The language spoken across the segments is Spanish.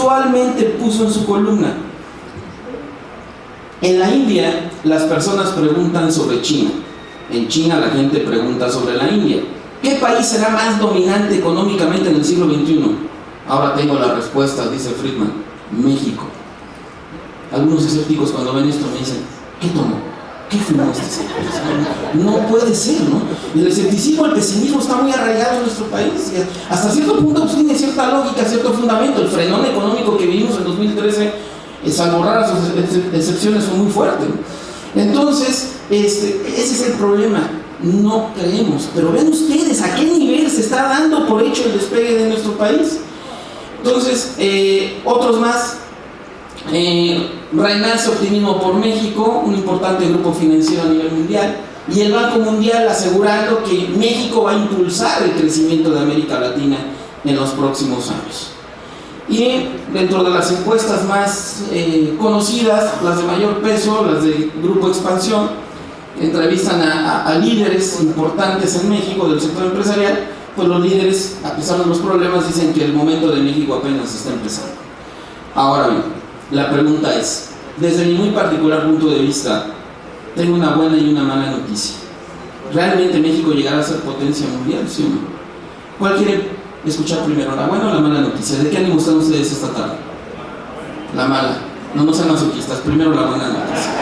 textualmente puso en su columna: en la India las personas preguntan sobre China, en China la gente pregunta sobre la India. ¿Qué país será más dominante económicamente en el siglo XXI? Ahora tengo la respuesta, dice Friedman: México. Algunos escépticos cuando ven esto me dicen: ¿qué tomó? ¿Qué fumó este señor? No puede ser, ¿no? El escepticismo, el pesimismo está muy arraigado en nuestro país. Hasta cierto punto pues, tiene cierta lógica, cierto fundamento. El frenón económico que vivimos en 2013, salvo raras excepciones, fue muy fuerte. Entonces, ese es el problema. No creemos. Pero vean ustedes a qué nivel se está dando por hecho el despegue de nuestro país. Entonces, otros más. Renace optimismo por México, un importante grupo financiero a nivel mundial, y el Banco Mundial asegurando que México va a impulsar el crecimiento de América Latina en los próximos años. Y dentro de las encuestas más conocidas, las de mayor peso, las del Grupo Expansión, entrevistan a líderes importantes en México del sector empresarial. Pues los líderes, a pesar de los problemas, dicen que el momento de México apenas está empezando. Ahora bien, la pregunta es, desde mi muy particular punto de vista, tengo una buena y una mala noticia. ¿Realmente México llegará a ser potencia mundial, sí o no? ¿Cuál quiere escuchar primero, la buena o la mala noticia? ¿De qué ánimo están ustedes esta tarde? La mala. No sean masoquistas, primero la buena noticia.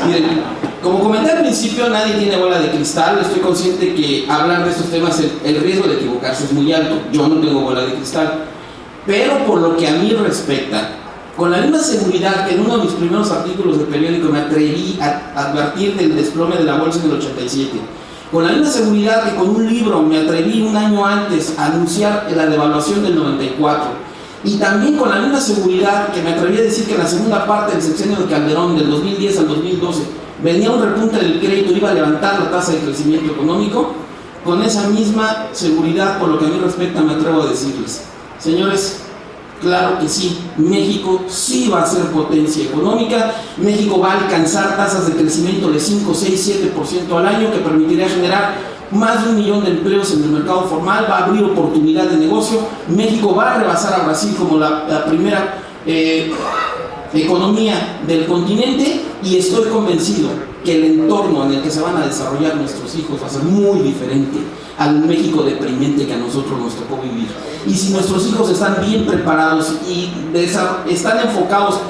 Miren, como comenté al principio, nadie tiene bola de cristal. Estoy consciente que hablar de estos temas, el riesgo de equivocarse es muy alto. Yo no tengo bola de cristal. Pero por lo que a mí respecta, con la misma seguridad que en uno de mis primeros artículos de periódico me atreví a advertir del desplome de la bolsa en el 87, con la misma seguridad que con un libro me atreví un año antes a anunciar la devaluación del 94, y también con la misma seguridad que me atreví a decir que en la segunda parte del sexenio de Calderón, del 2010 al 2012, venía un repunte del crédito, iba a levantar la tasa de crecimiento económico, con esa misma seguridad, por lo que a mí respecta, me atrevo a decirles: señores, claro que sí, México sí va a ser potencia económica. México va a alcanzar tasas de crecimiento de 5, 6, 7% al año, que permitiría generar más de 1 millón de empleos en el mercado formal, va a abrir oportunidad de negocio. México va a rebasar a Brasil como la primera economía del continente, y estoy convencido que el entorno en el que se van a desarrollar nuestros hijos va a ser muy diferente al México deprimente que a nosotros nos tocó vivir. Y si nuestros hijos están bien preparados y están enfocados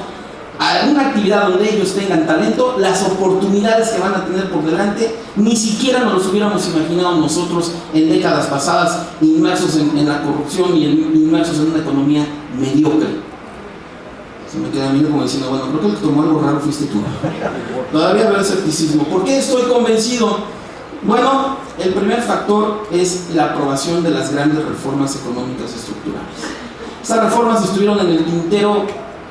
a una actividad donde ellos tengan talento, las oportunidades que van a tener por delante ni siquiera nos los hubiéramos imaginado nosotros en décadas pasadas, inmersos en la corrupción y inmersos en una economía mediocre. Se me queda mirando como diciendo: bueno, creo que el que tomó algo raro fuiste tú. Todavía veo escepticismo. ¿Por qué estoy convencido? Bueno, el primer factor es la aprobación de las grandes reformas económicas estructurales. Estas reformas estuvieron en el tintero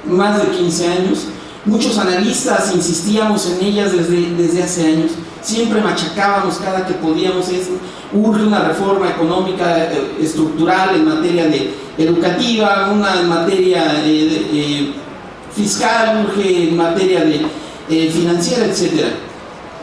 más de 15 años. Muchos analistas insistíamos en ellas desde hace años. Siempre machacábamos cada que podíamos: urge una reforma económica estructural en materia educativa, una en materia fiscal, urge en materia financiera, etc.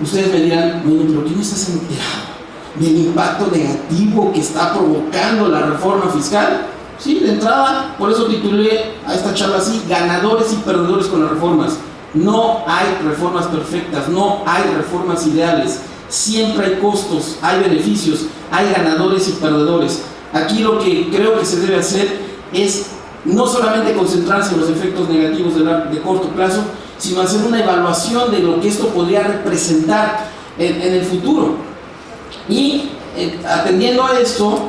Ustedes me dirán: bueno, pero ¿quién está enterado del impacto negativo que está provocando la reforma fiscal? Sí, de entrada, por eso titulé a esta charla así: ganadores y perdedores con las reformas. No hay reformas perfectas, no hay reformas ideales. Siempre hay costos, hay beneficios, hay ganadores y perdedores. Aquí lo que creo que se debe hacer es no solamente concentrarse en los efectos negativos de corto plazo, sino hacer una evaluación de lo que esto podría representar en el futuro. Y atendiendo a esto,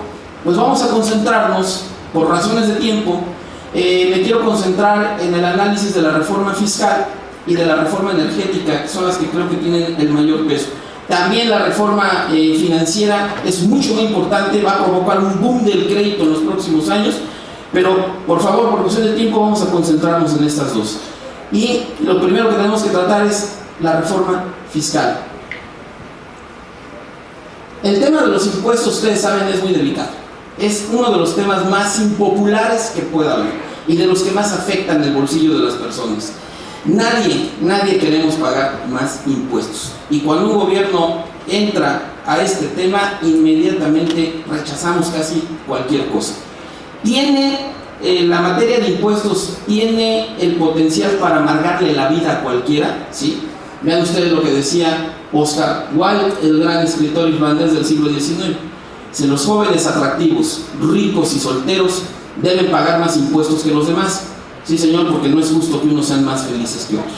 pues vamos a concentrarnos, por razones de tiempo, me quiero concentrar en el análisis de la reforma fiscal y de la reforma energética, que son las que creo que tienen el mayor peso. También la reforma financiera es mucho muy importante, va a provocar un boom del crédito en los próximos años, pero por favor, por cuestión de tiempo, vamos a concentrarnos en estas dos. Y lo primero que tenemos que tratar es la reforma fiscal. El tema de los impuestos, ustedes saben, es muy delicado. Es uno de los temas más impopulares que pueda haber y de los que más afectan el bolsillo de las personas. Nadie queremos pagar más impuestos. Y cuando un gobierno entra a este tema, inmediatamente rechazamos casi cualquier cosa. Tiene la materia de impuestos tiene el potencial para amargarle la vida a cualquiera, ¿sí? Vean ustedes lo que decía Oscar Wilde, el gran escritor irlandés del siglo XIX. Si los jóvenes atractivos, ricos y solteros deben pagar más impuestos que los demás. Sí, señor, porque no es justo que unos sean más felices que otros.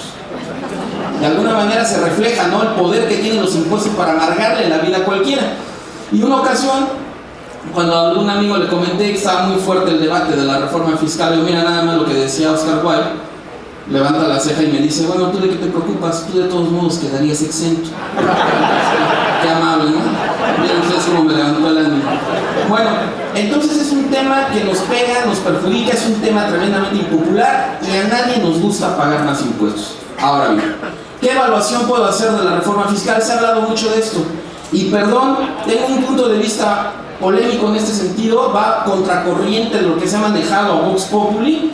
De alguna manera se refleja, ¿no?, el poder que tienen los impuestos para amargarle la vida a cualquiera. Y una ocasión, cuando a algún amigo le comenté que estaba muy fuerte el debate de la reforma fiscal, yo, mira nada más lo que decía Oscar Wilde, levanta la ceja y me dice, bueno, ¿tú de qué te preocupas? Tú de todos modos quedarías exento. Qué amable, ¿no? Miren ustedes cómo me levantó el ánimo. Bueno, entonces es un tema que nos pega, nos perjudica, es un tema tremendamente impopular y a nadie nos gusta pagar más impuestos. Ahora bien, ¿qué evaluación puedo hacer de la reforma fiscal? Se ha hablado mucho de esto. Y perdón, tengo un punto de vista polémico en este sentido, va contracorriente de lo que se ha manejado a Vox Populi,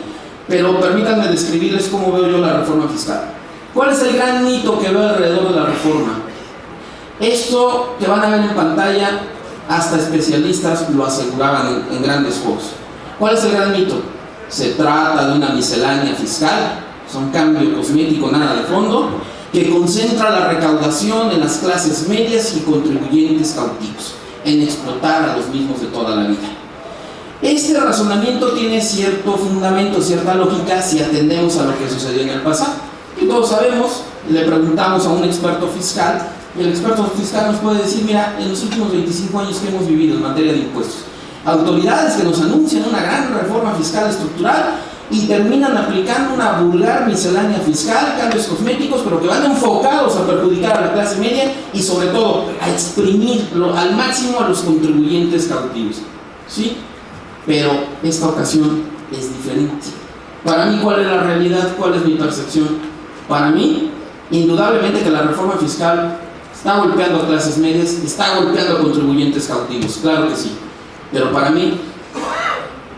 pero permítanme describirles cómo veo yo la reforma fiscal. ¿Cuál es el gran mito que veo alrededor de la reforma? Esto que van a ver en pantalla, hasta especialistas lo aseguraban en grandes foros. ¿Cuál es el gran mito? Se trata de una miscelánea fiscal, es un cambio cosmético, nada de fondo, que concentra la recaudación en las clases medias y contribuyentes cautivos, en explotar a los mismos de toda la vida. Este razonamiento tiene cierto fundamento, cierta lógica, si atendemos a lo que sucedió en el pasado. Y todos sabemos, le preguntamos a un experto fiscal, y el experto fiscal nos puede decir, mira, en los últimos 25 años que hemos vivido en materia de impuestos, autoridades que nos anuncian una gran reforma fiscal estructural y terminan aplicando una vulgar miscelánea fiscal, cambios cosméticos, pero que van enfocados a perjudicar a la clase media y sobre todo a exprimir al máximo a los contribuyentes cautivos, ¿sí? Pero esta ocasión es diferente. Para mí, ¿cuál es la realidad? ¿Cuál es mi percepción? Para mí, indudablemente que la reforma fiscal está golpeando a clases medias, está golpeando a contribuyentes cautivos, claro que sí. Pero para mí,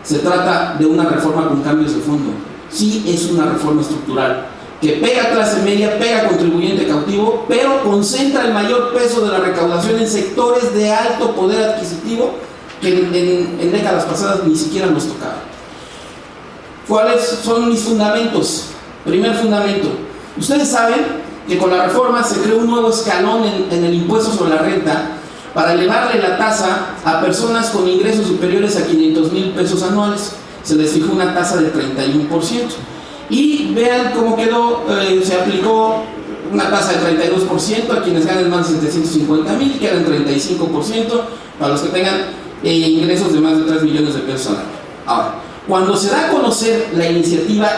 se trata de una reforma con cambios de fondo. Sí, es una reforma estructural que pega a clase media, pega a contribuyente cautivo, pero concentra el mayor peso de la recaudación en sectores de alto poder adquisitivo que en décadas pasadas ni siquiera nos tocaba. ¿Cuáles son mis fundamentos? Primer fundamento. Ustedes saben que con la reforma se creó un nuevo escalón en el impuesto sobre la renta para elevarle la tasa a personas con ingresos superiores a 500,000 pesos anuales. Se les fijó una tasa de 31%. Y vean cómo quedó, se aplicó una tasa de 32% a quienes ganen más de 750,000, quedan 35% para los que tengan ingresos de más de 3 millones de pesos al año. Ahora, cuando se da a conocer la iniciativa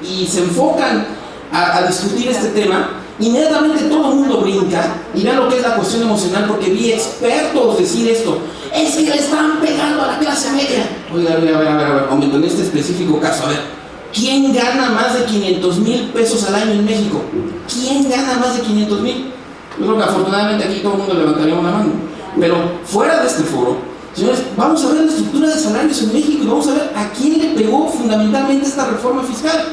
y se enfocan a discutir este tema, inmediatamente todo el mundo brinca y vean lo que es la cuestión emocional, porque vi expertos decir esto, es que le están pegando a la clase media. Oiga, a ver, momento, en este específico caso, a ver, ¿quién gana más de 500,000 pesos al año en México? ¿Quién gana más de 500,000? Yo creo que afortunadamente aquí todo el mundo levantaría una mano, pero fuera de este foro, señores, vamos a ver la estructura de salarios en México y vamos a ver a quién le pegó fundamentalmente esta reforma fiscal.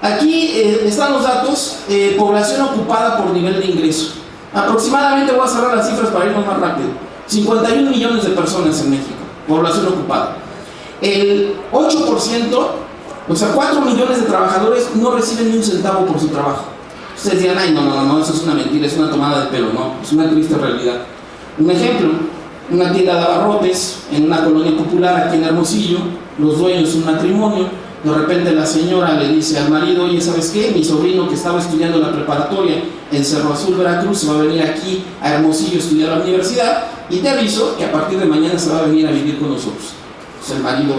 Aquí están los datos, población ocupada por nivel de ingreso. Aproximadamente, voy a cerrar las cifras para irnos más rápido, 51 millones de personas en México, población ocupada. El 8%, o sea, 4 millones de trabajadores no reciben ni un centavo por su trabajo. Ustedes dirán, ay, no, eso es una mentira, es una tomada de pelo. No, es una triste realidad. Un ejemplo, una tienda de abarrotes en una colonia popular aquí en Hermosillo, los dueños un matrimonio, de repente la señora le dice al marido, oye, ¿sabes qué? Mi sobrino que estaba estudiando la preparatoria en Cerro Azul, Veracruz, se va a venir aquí a Hermosillo a estudiar a la universidad y te aviso que a partir de mañana se va a venir a vivir con nosotros. Entonces el marido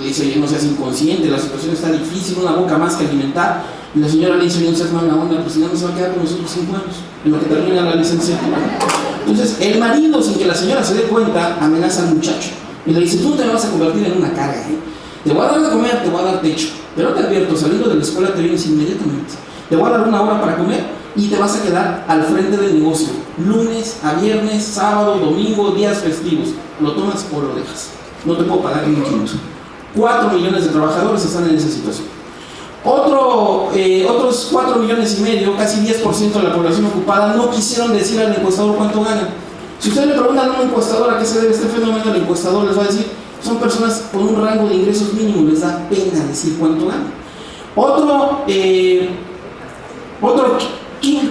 le dice, oye, no seas inconsciente, la situación está difícil, una boca más que alimentar. Y la señora le dice, oye, no seas mala onda, pues si no se va a quedar con nosotros 5 años, en lo que termina la licenciatura. Entonces el marido, sin que la señora se dé cuenta, amenaza al muchacho y le dice, tú te vas a convertir en una carga, te voy a dar de comer, te voy a dar techo, pero te advierto, saliendo de la escuela te vienes inmediatamente, te voy a dar 1 hora para comer y te vas a quedar al frente del negocio, lunes a viernes, sábado, domingo, días festivos, lo tomas o lo dejas, no te puedo pagar ni un quinto. 4 millones de trabajadores están en esa situación. Otros 4 millones y medio, casi 10% de la población ocupada, no quisieron decir al encuestador cuánto ganan. Si ustedes le preguntan a un encuestador a qué se debe este fenómeno, el encuestador les va a decir, son personas con un rango de ingresos mínimo, les da pena decir cuánto ganan. Otro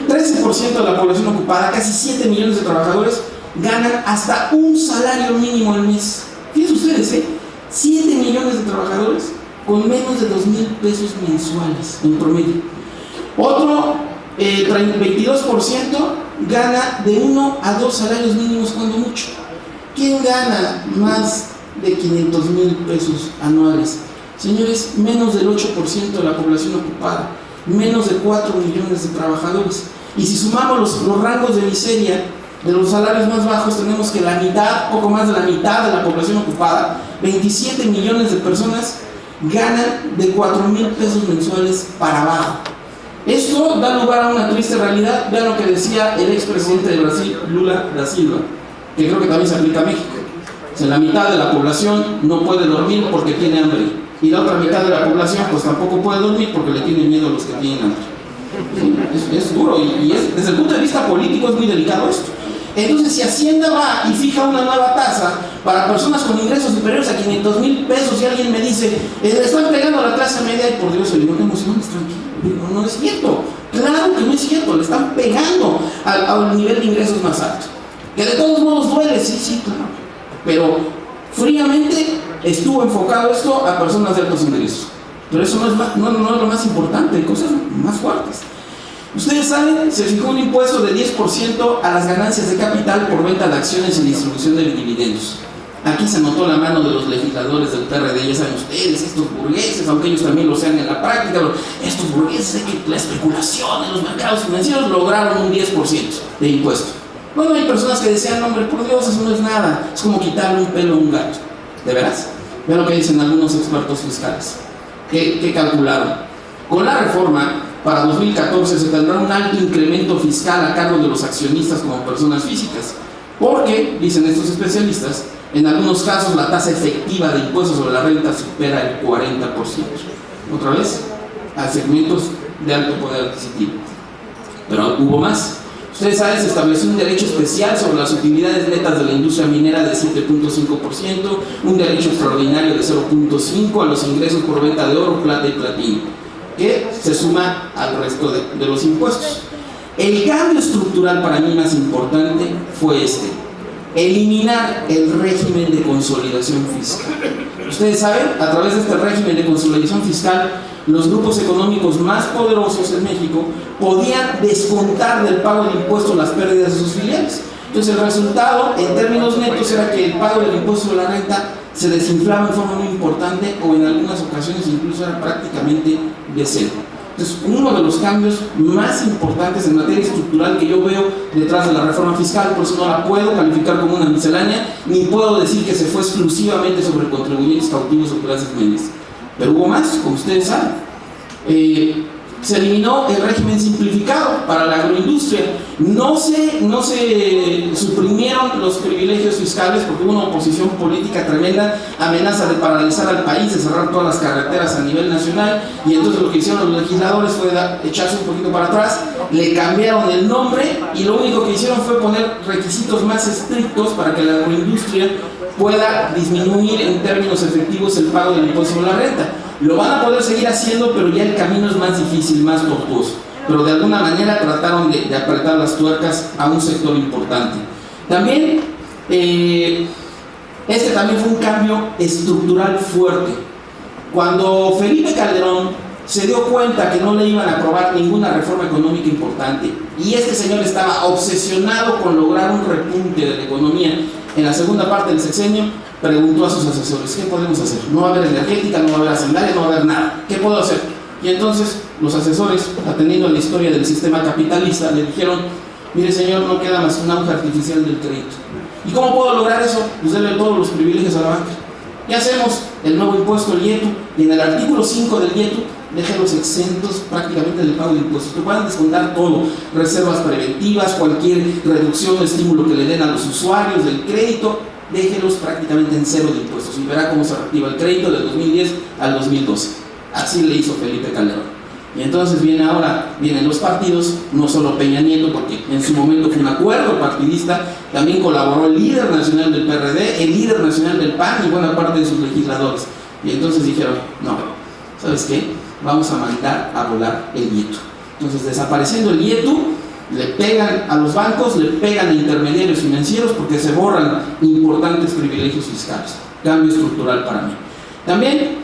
13% de la población ocupada, casi 7 millones de trabajadores, ganan hasta un salario mínimo al mes. Fíjense ustedes, 7 millones de trabajadores con menos de 2,000 pesos mensuales en promedio. Otro 22% gana de 1 a 2 salarios mínimos cuando mucho. ¿Quién gana más de 500,000 pesos anuales? Señores, menos del 8% de la población ocupada, menos de 4 millones de trabajadores. Y si sumamos los rangos de miseria de los salarios más bajos, tenemos que la mitad, poco más de la mitad de la población ocupada, 27 millones de personas, ganan de 4,000 pesos mensuales para abajo. Esto da lugar a una triste realidad. Vean lo que decía el expresidente de Brasil, Lula da Silva, que creo que también se aplica a México. O sea, la mitad de la población no puede dormir porque tiene hambre, y la otra mitad de la población pues tampoco puede dormir porque le tienen miedo a los que tienen hambre. Es duro y desde el punto de vista político es muy delicado esto. Entonces, si Hacienda va y fija una nueva tasa para personas con ingresos superiores a 500,000 pesos y alguien me dice, le están pegando a la clase media, y por Dios, yo digo, no te emociones, tranquilo, no es cierto. Claro que no es cierto, le están pegando al nivel de ingresos más alto. Que de todos modos duele, sí, claro. Pero fríamente estuvo enfocado esto a personas de altos ingresos. Pero eso no es lo más importante, hay cosas más fuertes. Ustedes saben, se fijó un impuesto de 10% a las ganancias de capital por venta de acciones y distribución de dividendos. Aquí se notó la mano de los legisladores del PRD, ya saben ustedes, estos burgueses, aunque ellos también lo sean en la práctica, pero estos burgueses de que la especulación en los mercados financieros lograron un 10% de impuesto. Bueno, hay personas que decían, hombre, por Dios, eso no es nada, es como quitarle un pelo a un gato. ¿De veras? Vean lo que dicen algunos expertos fiscales. ¿Qué calcularon? Con la reforma, para 2014 se tendrá un alto incremento fiscal a cargo de los accionistas como personas físicas, porque, dicen estos especialistas, en algunos casos la tasa efectiva de impuestos sobre la renta supera el 40%. Otra vez, a segmentos de alto poder adquisitivo. Pero hubo más. Ustedes saben, se estableció un derecho especial sobre las utilidades netas de la industria minera de 7.5%, un derecho extraordinario de 0.5% a los ingresos por venta de oro, plata y platino, que se suma al resto de los impuestos. El cambio estructural para mí más importante fue eliminar el régimen de consolidación fiscal. Ustedes saben, a través de este régimen de consolidación fiscal, los grupos económicos más poderosos en México podían descontar del pago de impuestos las pérdidas de sus filiales. Entonces el resultado, en términos netos, era que el pago del impuesto de la renta se desinflaba en forma muy importante, o en algunas ocasiones incluso era prácticamente de cero. Entonces, uno de los cambios más importantes en materia estructural que yo veo detrás de la reforma fiscal, por eso no la puedo calificar como una miscelánea, ni puedo decir que se fue exclusivamente sobre contribuyentes cautivos o clases medias. Pero hubo más, como ustedes saben. Se eliminó el régimen simplificado para la agroindustria. No se suprimieron los privilegios fiscales porque hubo una oposición política tremenda, amenaza de paralizar al país, de cerrar todas las carreteras a nivel nacional, y entonces lo que hicieron los legisladores fue echarse un poquito para atrás, le cambiaron el nombre y lo único que hicieron fue poner requisitos más estrictos para que la agroindustria pueda disminuir en términos efectivos el pago del impuesto sobre la renta. Lo van a poder seguir haciendo, pero ya el camino es más difícil, más tortuoso. Pero de alguna manera trataron de apretar las tuercas a un sector importante. También, también fue un cambio estructural fuerte. Cuando Felipe Calderón se dio cuenta que no le iban a aprobar ninguna reforma económica importante, y este señor estaba obsesionado con lograr un repunte de la economía en la segunda parte del sexenio, preguntó a sus asesores, ¿qué podemos hacer? No va a haber energética, no va a haber hacendaria, no va a haber nada. ¿Qué puedo hacer? Y entonces los asesores, atendiendo a la historia del sistema capitalista, le dijeron, mire señor, no queda más que un auge artificial del crédito. ¿Y cómo puedo lograr eso? Pues darle todos los privilegios a la banca. ¿Qué hacemos? El nuevo impuesto, el IETU, y en el artículo 5 del IETU, déjenlos exentos prácticamente del pago de impuestos, que puedan descontar todo, reservas preventivas, cualquier reducción o estímulo que le den a los usuarios del crédito, déjenlos prácticamente en cero de impuestos y verá cómo se reactiva el crédito del 2010 al 2012. Así le hizo Felipe Calderón. Y entonces vienen los partidos, no solo Peña Nieto, porque en su momento fue un acuerdo partidista, también colaboró el líder nacional del PRD, el líder nacional del PAN y buena parte de sus legisladores. Y entonces dijeron, no, ¿sabes qué? Vamos a mandar a volar el IETU. Entonces, desapareciendo el IETU, le pegan a los bancos, le pegan a intermediarios financieros porque se borran importantes privilegios fiscales. Cambio estructural para mí. También,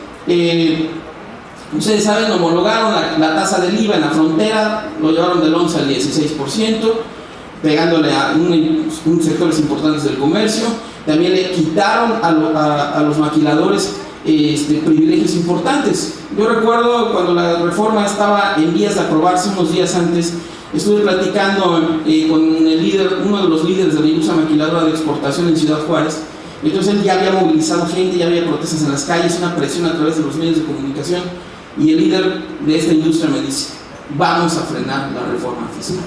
ustedes saben, homologaron la tasa del IVA en la frontera, lo llevaron del 11 al 16%, pegándole a un sectores importantes del comercio. También le quitaron a los maquiladores privilegios importantes. Yo recuerdo cuando la reforma estaba en vías de aprobarse unos días antes, estuve platicando con uno de los líderes de la industria maquiladora de exportación en Ciudad Juárez. Entonces él ya había movilizado gente, ya había protestas en las calles, una presión a través de los medios de comunicación, y el líder de esta industria me dice, vamos a frenar la reforma fiscal.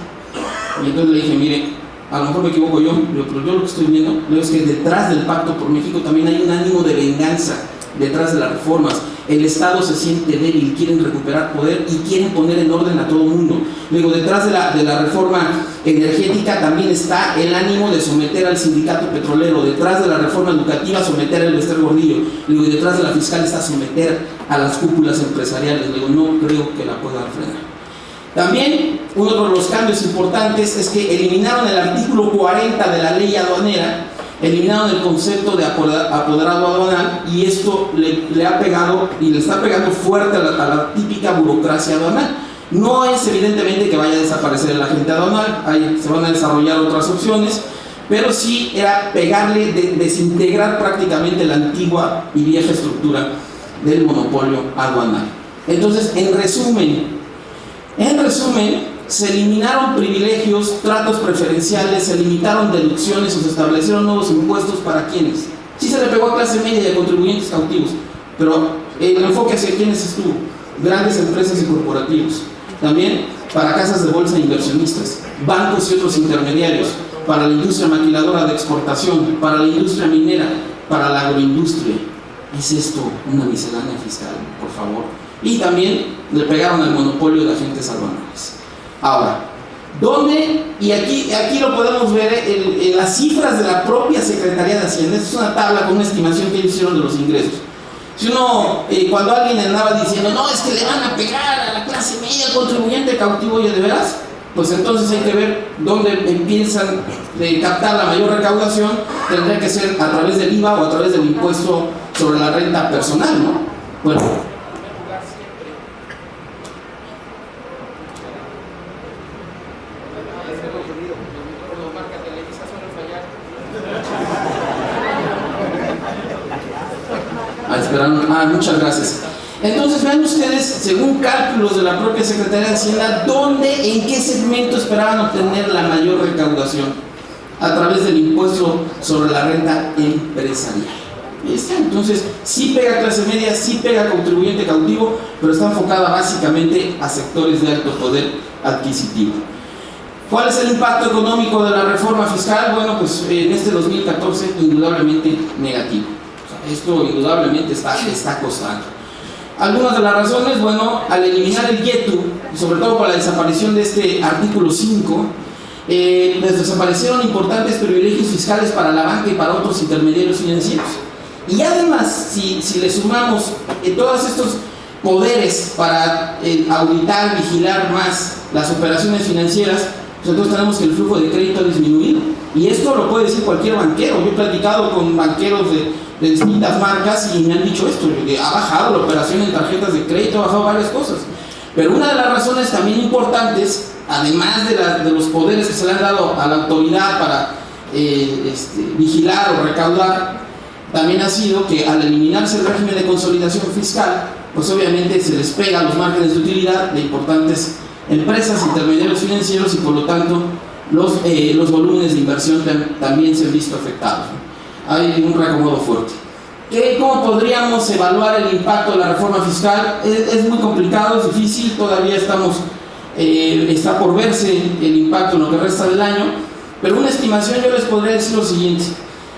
Y entonces le dije, mire, a lo mejor me equivoco yo, pero yo lo que estoy viendo es que detrás del Pacto por México también hay un ánimo de venganza detrás de las reformas. El Estado se siente débil, quieren recuperar poder y quieren poner en orden a todo el mundo. Luego, detrás de la reforma energética también está el ánimo de someter al sindicato petrolero. Detrás de la reforma educativa, someter al Bester Gordillo. Luego, detrás de la fiscal está someter a las cúpulas empresariales. Luego, no creo que la puedan frenar. También, uno de los cambios importantes es que eliminaron el artículo 40 de la ley aduanera. Eliminaron el concepto de apoderado aduanal, y esto le ha pegado y le está pegando fuerte a la típica burocracia aduanal. No es evidentemente que vaya a desaparecer el agente aduanal, se van a desarrollar otras opciones, pero sí era pegarle, desintegrar prácticamente la antigua y vieja estructura del monopolio aduanal. Entonces, en resumen, se eliminaron privilegios, tratos preferenciales, se limitaron deducciones o se establecieron nuevos impuestos. ¿Para quiénes? Sí se le pegó a clase media y a contribuyentes cautivos, pero el enfoque hacia quiénes estuvo: grandes empresas y corporativos. También para casas de bolsa e inversionistas, bancos y otros intermediarios, para la industria maquiladora de exportación, para la industria minera, para la agroindustria. ¿Es esto una miscelánea fiscal, por favor? Y también le pegaron al monopolio de agentes aduanales. Ahora, ¿dónde? Y aquí lo podemos ver en las cifras de la propia Secretaría de Hacienda. Esta es una tabla con una estimación que ellos hicieron de los ingresos. Si uno, cuando alguien andaba diciendo, no, es que le van a pegar a la clase media, al contribuyente cautivo, oye, ¿de veras? Pues entonces hay que ver dónde empiezan a captar la mayor recaudación. Tendría que ser a través del IVA o a través del impuesto sobre la renta personal, ¿no? Bueno, muchas gracias. Entonces, vean ustedes, según cálculos de la propia Secretaría de Hacienda, en qué segmento esperaban obtener la mayor recaudación a través del impuesto sobre la renta empresarial. Entonces, sí pega a clase media, sí pega a contribuyente cautivo, pero está enfocada básicamente a sectores de alto poder adquisitivo. ¿Cuál es el impacto económico de la reforma fiscal? Bueno, pues en este 2014, indudablemente negativo. Esto indudablemente está costando. Algunas de las razones, bueno, al eliminar el IETU, y sobre todo por la desaparición de este artículo 5, desaparecieron importantes privilegios fiscales para la banca y para otros intermediarios financieros. Y además, si le sumamos todos estos poderes para auditar, vigilar más las operaciones financieras, pues entonces tenemos que el flujo de crédito ha disminuido. Y esto lo puede decir cualquier banquero. Yo he platicado con banqueros de distintas marcas y me han dicho esto, que ha bajado la operación en tarjetas de crédito, ha bajado varias cosas. Pero una de las razones también importantes, además de los poderes que se le han dado a la autoridad para vigilar o recaudar, también ha sido que al eliminarse el régimen de consolidación fiscal, pues obviamente se les pega los márgenes de utilidad de importantes empresas, intermediarios financieros, y por lo tanto los volúmenes de inversión también se han visto afectados. Hay un reacomodo fuerte. ¿Cómo podríamos evaluar el impacto de la reforma fiscal? Es muy complicado, es difícil, todavía está por verse el impacto en lo que resta del año, pero una estimación yo les podría decir lo siguiente.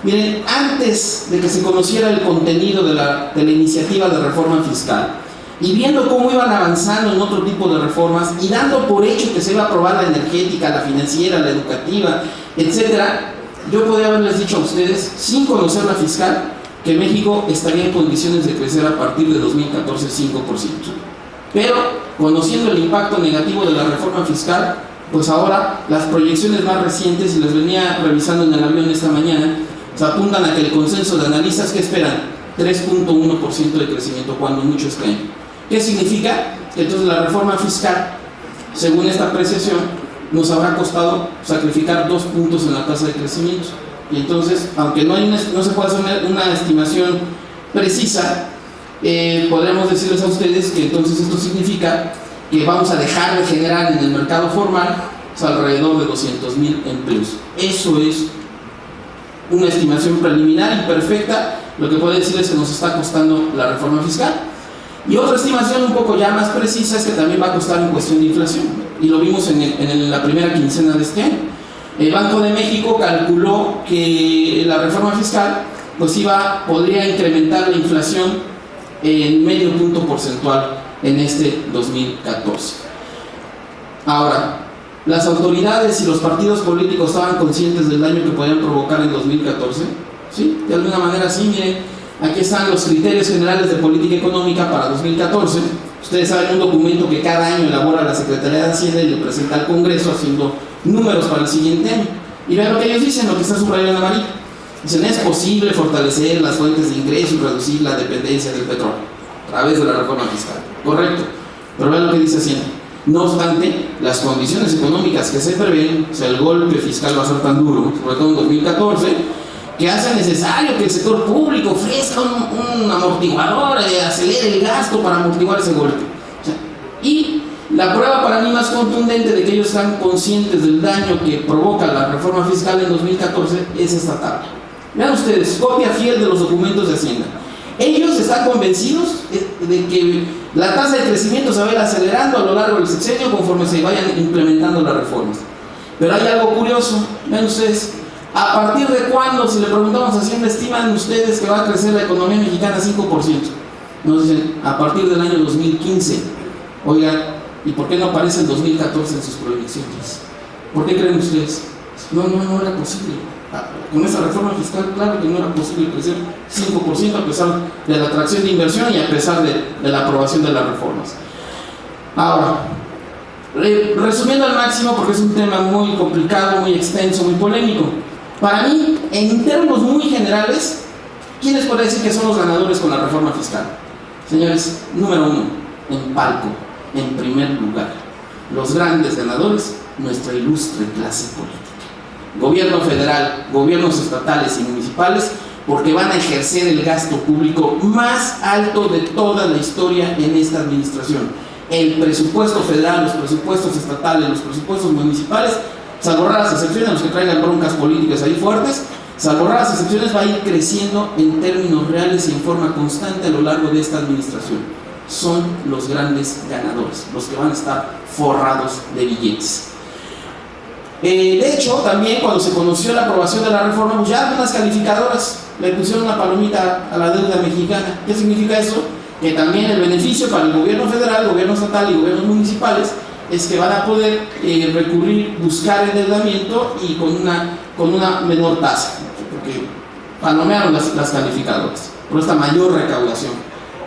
Miren, antes de que se conociera el contenido de la iniciativa de reforma fiscal, y viendo cómo iban avanzando en otro tipo de reformas y dando por hecho que se iba a aprobar la energética, la financiera, la educativa, etcétera, yo podría haberles dicho a ustedes, sin conocer la fiscal, que México estaría en condiciones de crecer a partir de 2014 5%. Pero, conociendo el impacto negativo de la reforma fiscal, pues ahora las proyecciones más recientes, y las venía revisando en el avión esta mañana, se apuntan a que el consenso de analistas que esperan 3.1% de crecimiento, cuando mucho este año. ¿Qué significa? Que entonces la reforma fiscal, según esta apreciación, nos habrá costado sacrificar 2 puntos en la tasa de crecimiento. Y entonces, aunque no se puede hacer una estimación precisa, podremos decirles a ustedes que entonces esto significa que vamos a dejar de generar en el mercado formal alrededor de 200,000 empleos. Eso es una estimación preliminar, imperfecta. Lo que puede decir es que nos está costando la reforma fiscal. Y otra estimación un poco ya más precisa es que también va a costar en cuestión de inflación, y lo vimos en la primera quincena de este año. El Banco de México calculó que la reforma fiscal pues podría incrementar la inflación en medio punto porcentual en este 2014. Ahora, las autoridades y los partidos políticos estaban conscientes del daño que podían provocar en 2014, ¿sí? De alguna manera sí. Miren, aquí están los criterios generales de política económica para 2014. Ustedes saben, un documento que cada año elabora la Secretaría de Hacienda y lo presenta al Congreso haciendo números para el siguiente año. Y vean lo que ellos dicen, lo que está subrayado en amarillo. Dicen, es posible fortalecer las fuentes de ingreso y reducir la dependencia del petróleo a través de la reforma fiscal. Correcto. Pero vean lo que dice Hacienda. No obstante, las condiciones económicas que se prevén, o sea, el golpe fiscal va a ser tan duro, sobre todo en 2014, que hace necesario que el sector público ofrezca un amortiguador, acelere el gasto para amortiguar ese golpe. O sea, y la prueba para mí más contundente de que ellos están conscientes del daño que provoca la reforma fiscal en 2014 es esta tabla. Vean ustedes, copia fiel de los documentos de Hacienda. Ellos están convencidos de que la tasa de crecimiento se va a ir acelerando a lo largo del sexenio conforme se vayan implementando las reformas. Pero hay algo curioso, vean ustedes, ¿a partir de cuándo, si le preguntamos a Hacienda, estiman ustedes que va a crecer la economía mexicana 5%? Nos dicen, a partir del año 2015. Oigan, ¿y por qué no aparece el 2014 en sus proyecciones? ¿Por qué creen ustedes? No era posible. Con esa reforma fiscal, claro que no era posible crecer 5% a pesar de la atracción de inversión y a pesar de la aprobación de las reformas. Ahora, resumiendo al máximo, porque es un tema muy complicado, muy extenso, muy polémico. Para mí, en términos muy generales, ¿quiénes pueden decir que son los ganadores con la reforma fiscal? Señores, número 1, en palco, en primer lugar. Los grandes ganadores, nuestra ilustre clase política. Gobierno federal, gobiernos estatales y municipales, porque van a ejercer el gasto público más alto de toda la historia en esta administración. El presupuesto federal, los presupuestos estatales, los presupuestos municipales, salvo raras excepciones, los que traigan broncas políticas ahí fuertes, salvo raras excepciones, va a ir creciendo en términos reales y en forma constante a lo largo de esta administración. Son los grandes ganadores, los que van a estar forrados de billetes. De hecho, también cuando se conoció la aprobación de la reforma, pues ya algunas calificadoras le pusieron una palomita a la deuda mexicana. ¿Qué significa eso? Que también el beneficio para el gobierno federal, el gobierno estatal y gobiernos municipales es que van a poder recurrir, buscar endeudamiento y con una menor tasa, porque palomearon las calificadoras por esta mayor recaudación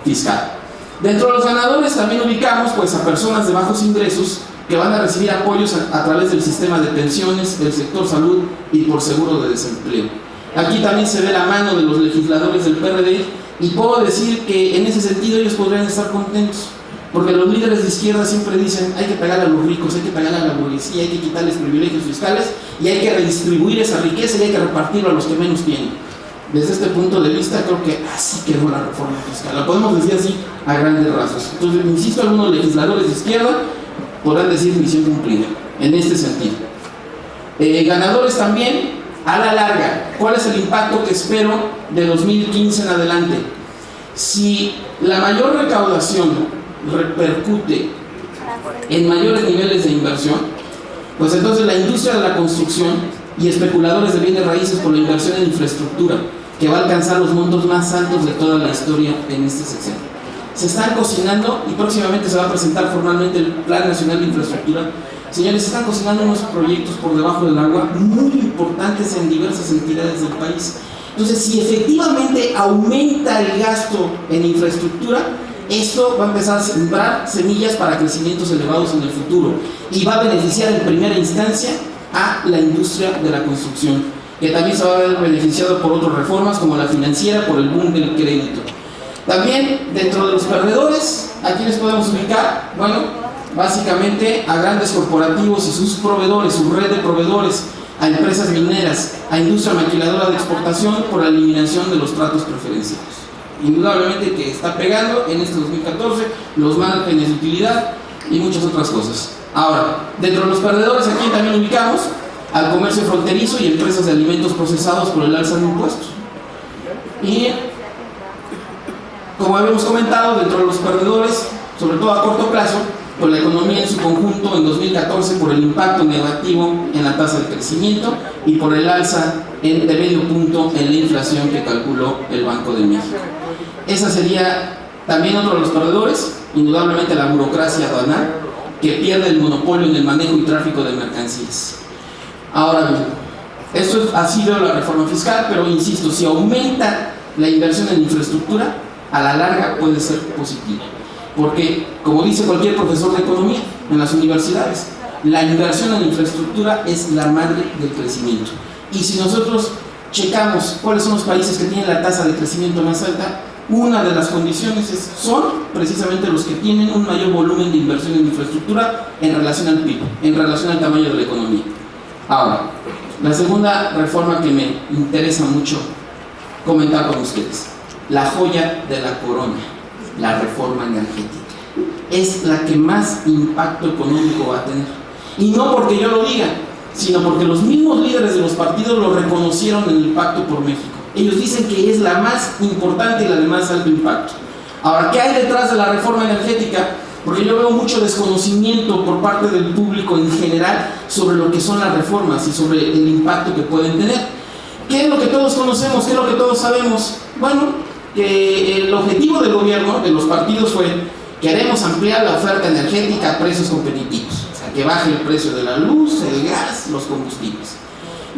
fiscal. Dentro de los ganadores también ubicamos pues a personas de bajos ingresos que van a recibir apoyos a través del sistema de pensiones, del sector salud y por seguro de desempleo. Aquí también se ve la mano de los legisladores del PRD y puedo decir que en ese sentido ellos podrían estar contentos, porque los líderes de izquierda siempre dicen hay que pagar a los ricos, hay que pagar a la burguesía, hay que quitarles privilegios fiscales y hay que redistribuir esa riqueza y hay que repartirlo a los que menos tienen. Desde este punto de vista creo que así quedó la reforma fiscal, la podemos decir así a grandes rasgos. Entonces, insisto, algunos legisladores de izquierda podrán decir misión cumplida en este sentido. Ganadores también a la larga. ¿Cuál es el impacto que espero de 2015 en adelante? Si la mayor recaudación repercute en mayores niveles de inversión, pues entonces la industria de la construcción y especuladores de bienes raíces por la inversión en infraestructura, que va a alcanzar los montos más altos de toda la historia en este sexenio. se están cocinando y próximamente se va a presentar formalmente el Plan Nacional de Infraestructura. Señores, se están cocinando unos proyectos por debajo del agua muy importantes en diversas entidades del país. Entonces, si efectivamente aumenta el gasto en infraestructura, esto va a empezar a sembrar semillas para crecimientos elevados en el futuro y va a beneficiar en primera instancia a la industria de la construcción, que también se va a ver beneficiado por otras reformas como la financiera, por el boom del crédito. También, dentro de los perdedores, ¿a quiénes podemos ubicar? Bueno, básicamente a grandes corporativos y sus proveedores, su red de proveedores, a empresas mineras, a industria maquiladora de exportación por la eliminación de los tratos preferenciales. Indudablemente que está pegando en este 2014 los márgenes de utilidad y muchas otras cosas. Ahora, dentro de los perdedores, ¿a quién también ubicamos? Al comercio fronterizo y empresas de alimentos procesados por el alza de impuestos. Y, como habíamos comentado, dentro de los perdedores, sobre todo a corto plazo, por la economía en su conjunto en 2014 por el impacto negativo en la tasa de crecimiento y por el alza de medio punto en la inflación que calculó el Banco de México. Esa sería también otro de los perdedores, indudablemente la burocracia aduanal, que pierde el monopolio en el manejo y tráfico de mercancías. Ahora bien, esto ha sido la reforma fiscal, pero insisto, si aumenta la inversión en infraestructura, a la larga puede ser positiva. Porque, como dice cualquier profesor de economía en las universidades, la inversión en infraestructura es la madre del crecimiento. Y si nosotros checamos cuáles son los países que tienen la tasa de crecimiento más alta, una de las condiciones son precisamente los que tienen un mayor volumen de inversión en infraestructura en relación al PIB, en relación al tamaño de la economía. Ahora, la segunda reforma que me interesa mucho comentar con ustedes, la joya de la corona, la reforma energética, es la que más impacto económico va a tener. Y no porque yo lo diga, sino porque los mismos líderes de los partidos lo reconocieron en el Pacto por México. Ellos dicen que es la más importante y la de más alto impacto. Ahora, ¿qué hay detrás de la reforma energética? Porque yo veo mucho desconocimiento por parte del público en general sobre lo que son las reformas y sobre el impacto que pueden tener. ¿Qué es lo que todos conocemos? ¿Qué es lo que todos sabemos? Bueno, que el objetivo del gobierno, de los partidos, fue: queremos ampliar la oferta energética a precios competitivos, o sea, que baje el precio de la luz, el gas, los combustibles.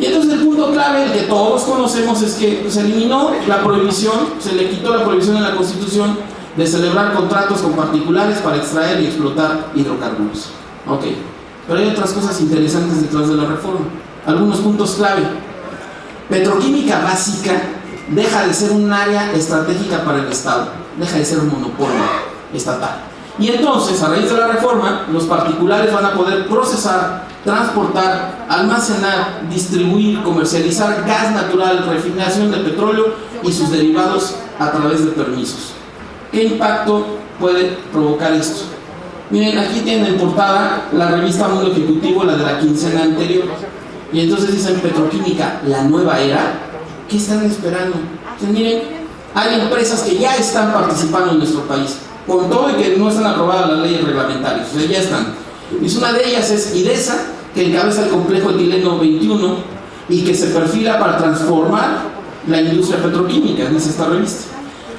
Y entonces el punto clave, el que todos conocemos, es que se eliminó la prohibición, se le quitó la prohibición en la Constitución de celebrar contratos con particulares para extraer y explotar hidrocarburos. Ok, pero hay otras cosas interesantes detrás de la reforma. Algunos puntos clave. Petroquímica básica deja de ser un área estratégica para el Estado, deja de ser un monopolio estatal. Y entonces, a raíz de la reforma, los particulares van a poder procesar, transportar, almacenar, distribuir, comercializar gas natural, refinación de petróleo y sus derivados a través de permisos. ¿Qué impacto puede provocar esto? Miren, aquí tienen en portada la revista Mundo Ejecutivo, la de la quincena anterior, y entonces dicen: Petroquímica, la nueva era. ¿Qué están esperando? Entonces, miren, hay empresas que ya están participando en nuestro país, con todo y que no están aprobadas las leyes reglamentarias, o sea, ya están. Y una de ellas es IDESA, que encabeza el complejo etileno 21 y que se perfila para transformar la industria petroquímica, dice esta revista.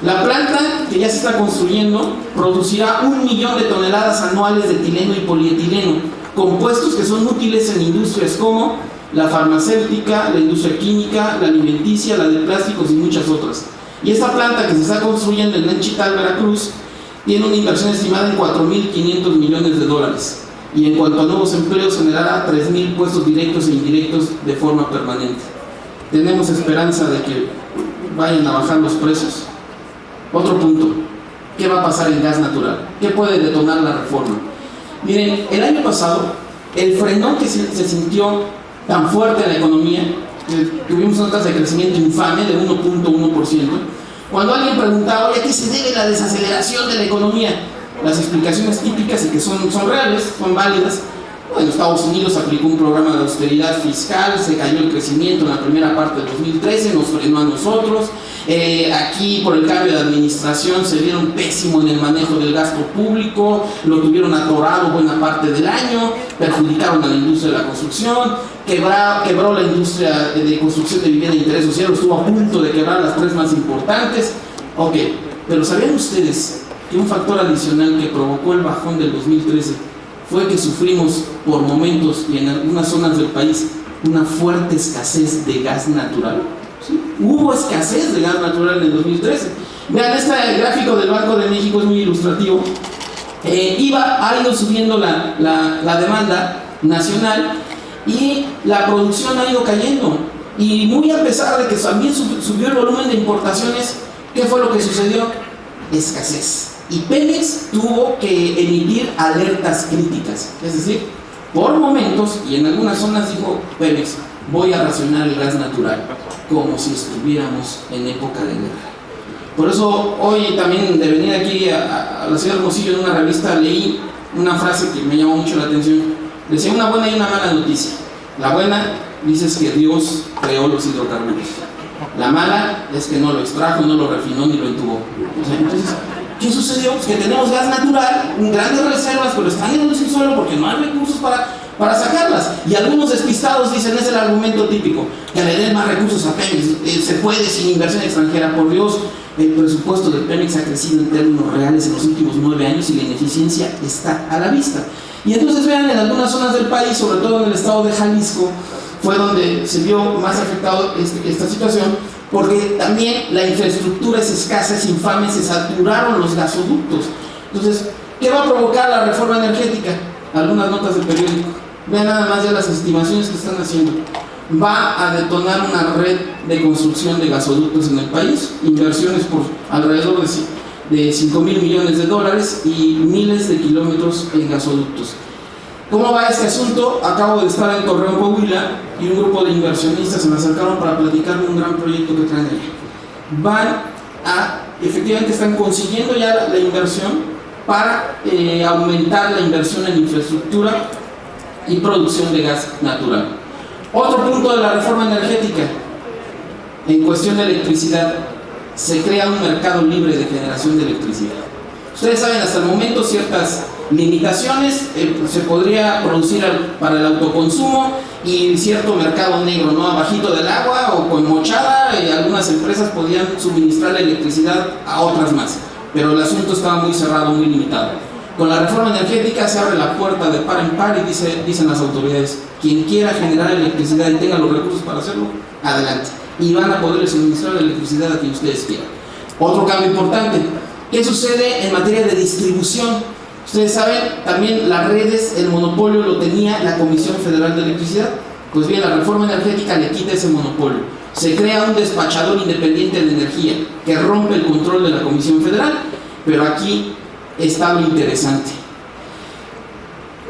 La planta que ya se está construyendo producirá 1 millón de toneladas anuales de etileno y polietileno, compuestos que son útiles en industrias como la farmacéutica, la industria química, la alimenticia, la de plásticos y muchas otras. Y esta planta que se está construyendo en Nenchital, Veracruz, tiene una inversión estimada en $4.500 millones, y en cuanto a nuevos empleos generará 3.000 puestos directos e indirectos de forma permanente. Tenemos esperanza de que vayan a bajar los precios. Otro punto: ¿qué va a pasar en gas natural? ¿Qué puede detonar la reforma? Miren, el año pasado, el frenón que se sintió tan fuerte en la economía, tuvimos una tasa de crecimiento infame de 1.1%. Cuando alguien preguntaba: ¿a qué se debe la desaceleración de la economía? Las explicaciones típicas, y que son reales, son válidas. Bueno, Estados Unidos aplicó un programa de austeridad fiscal, se cayó el crecimiento en la primera parte del 2013, nos frenó a nosotros. Aquí, por el cambio de administración, se vieron pésimo en el manejo del gasto público, lo tuvieron atorado buena parte del año, perjudicaron a la industria de la construcción, quebró la industria de construcción de vivienda de interés social, estuvo a punto de quebrar las 3 más importantes. Ok, pero ¿sabían ustedes que un factor adicional que provocó el bajón del 2013 fue que sufrimos por momentos y en algunas zonas del país una fuerte escasez de gas natural. ¿Sí? Hubo escasez de gas natural en el 2013. Vean, este gráfico del Banco de México es muy ilustrativo. Ha ido subiendo la demanda nacional y la producción ha ido cayendo. Y muy a pesar de que también subió el volumen de importaciones, ¿qué fue lo que sucedió? Escasez. Y Pemex tuvo que emitir alertas críticas. Es decir, por momentos, y en algunas zonas dijo Pemex, voy a racionar el gas natural, como si estuviéramos en época de guerra. Por eso hoy también de venir aquí a la ciudad de Hermosillo en una revista leí una frase que me llamó mucho la atención. Decía una buena y una mala noticia. La buena dice es que Dios creó los hidrocarburos. La mala es que no lo extrajo, no lo refinó ni lo entubó. Entonces, ¿qué sucedió? Pues que tenemos gas natural, grandes reservas, pero están en el subsuelo porque no hay recursos para sacarlas. Y algunos despistados dicen, es el argumento típico, que le den más recursos a Pemex, se puede sin inversión extranjera. Por Dios, el presupuesto de Pemex ha crecido en términos reales en los últimos 9 años y la ineficiencia está a la vista. Y entonces vean, en algunas zonas del país, sobre todo en el estado de Jalisco, fue donde se vio más afectado esta situación, porque también la infraestructura es escasa, es infame, se saturaron los gasoductos. Entonces, ¿qué va a provocar la reforma energética? Algunas notas del periódico. Vean nada más ya las estimaciones que están haciendo. Va a detonar una red de construcción de gasoductos en el país, inversiones por alrededor de 5,000 millones de dólares y miles de kilómetros en gasoductos. ¿Cómo va este asunto? Acabo de estar en Torreón, Coahuila, y un grupo de inversionistas se me acercaron para platicarme un gran proyecto que traen allá. Efectivamente están consiguiendo ya la inversión para aumentar la inversión en infraestructura y producción de gas natural. Otro punto de la reforma energética, en cuestión de electricidad, se crea un mercado libre de generación de electricidad. Ustedes saben hasta el momento ciertas limitaciones, se podría producir para el autoconsumo y cierto mercado negro, ¿no? Abajito del agua o con mochada, algunas empresas podían suministrar la electricidad a otras más, pero el asunto estaba muy cerrado, muy limitado. Con la reforma energética se abre la puerta de par en par y dicen las autoridades, quien quiera generar electricidad y tenga los recursos para hacerlo, adelante. Y van a poder suministrar la electricidad a quien ustedes quieran. Otro cambio importante, ¿qué sucede en materia de distribución? Ustedes saben, también las redes, el monopolio lo tenía la Comisión Federal de Electricidad. Pues bien, la reforma energética le quita ese monopolio. Se crea un despachador independiente de energía que rompe el control de la Comisión Federal, pero aquí está lo interesante.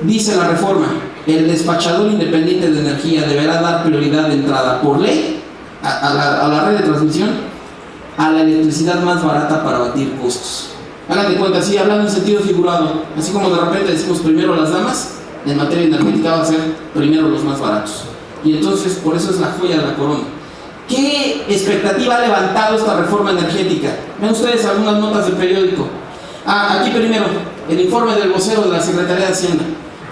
Dice la reforma, el despachador independiente de energía deberá dar prioridad de entrada por ley a la red de transmisión a la electricidad más barata para abatir costos. Hagan de cuenta, así hablando en sentido figurado, así como de repente decimos primero las damas, en materia energética va a ser primero los más baratos. Y entonces, por eso es la joya de la corona. ¿Qué expectativa ha levantado esta reforma energética? Ven ustedes algunas notas del periódico. Aquí primero, el informe del vocero de la Secretaría de Hacienda.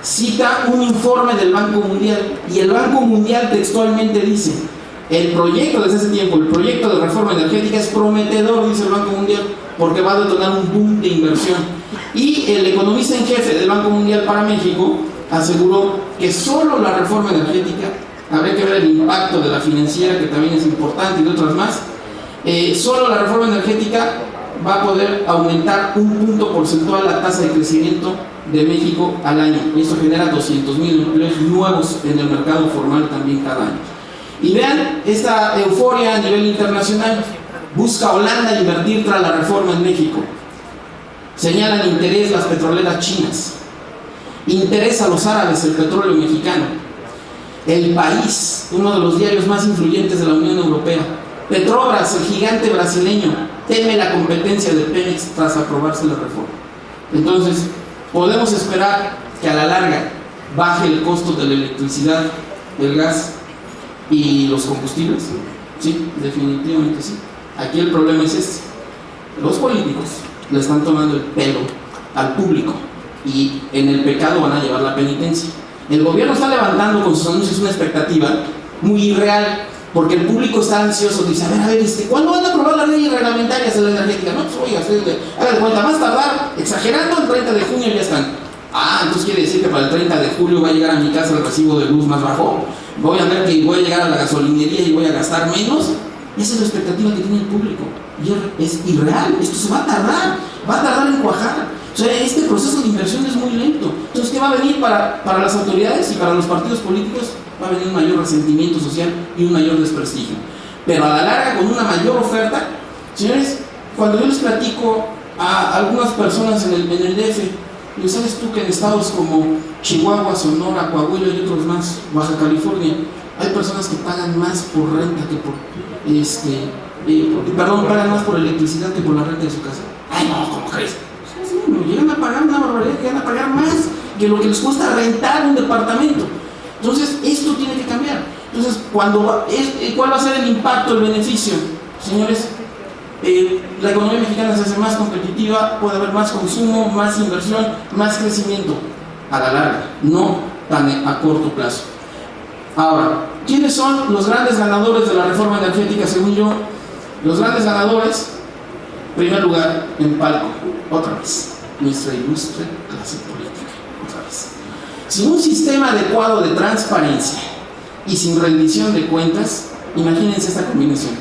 Cita un informe del Banco Mundial, y el Banco Mundial textualmente dice, el proyecto desde ese tiempo, el proyecto de reforma energética es prometedor, dice el Banco Mundial, porque va a detonar un boom de inversión. Y el economista en jefe del Banco Mundial para México aseguró que solo la reforma energética, habría que ver el impacto de la financiera, que también es importante, y de otras más, solo la reforma energética va a poder aumentar un punto porcentual la tasa de crecimiento de México al año. Eso genera 200,000 empleos nuevos en el mercado formal también cada año. Y vean esta euforia a nivel internacional. Busca Holanda invertir tras la reforma en México. Señalan interés las petroleras chinas. Interesa a los árabes el petróleo mexicano. El País, uno de los diarios más influyentes de la Unión Europea. Petrobras, el gigante brasileño, teme la competencia de Pemex tras aprobarse la reforma. Entonces, podemos esperar que a la larga baje el costo de la electricidad, del gas y los combustibles. Sí, definitivamente sí. Aquí el problema es este: los políticos le están tomando el pelo al público y en el pecado van a llevar la penitencia. El gobierno está levantando con sus anuncios una expectativa muy irreal, porque el público está ansioso, dice, a ver, ¿cuándo van a aprobar las leyes reglamentarias de la energética? No, pues oiga, haga de cuenta, más tardar, exagerando, el 30 de junio ya están. Entonces quiere decir que para el 30 de julio va a llegar a mi casa el recibo de luz más bajo. Voy a ver que voy a llegar a la gasolinería y voy a gastar menos. Esa es la expectativa que tiene el público. Y es irreal, esto se va a tardar en cuajar. O sea, este proceso de inversión es muy lento. Entonces, ¿qué va a venir para las autoridades y para los partidos políticos? Va a venir un mayor resentimiento social y un mayor desprestigio. Pero a la larga, con una mayor oferta, señores, cuando yo les platico a algunas personas en el DF, y sabes tú que en estados como Chihuahua, Sonora, Coahuila y otros más, Baja California, hay personas que pagan más por renta que por pagan más por electricidad que por la renta de su casa. Ay, no, ¿cómo crees? Llegan a pagar una barbaridad, llegan a pagar más que lo que les cuesta rentar un departamento. Entonces, esto tiene que cambiar. Entonces, ¿cuál va a ser el impacto, el beneficio? Señores, la economía mexicana se hace más competitiva, puede haber más consumo, más inversión, más crecimiento a la larga, no tan a corto plazo. Ahora, ¿quiénes son los grandes ganadores de la reforma energética según yo? Los grandes ganadores, en primer lugar, en palco, otra vez, nuestra ilustre clase política, otra vez. Sin un sistema adecuado de transparencia y sin rendición de cuentas, imagínense esta combinación: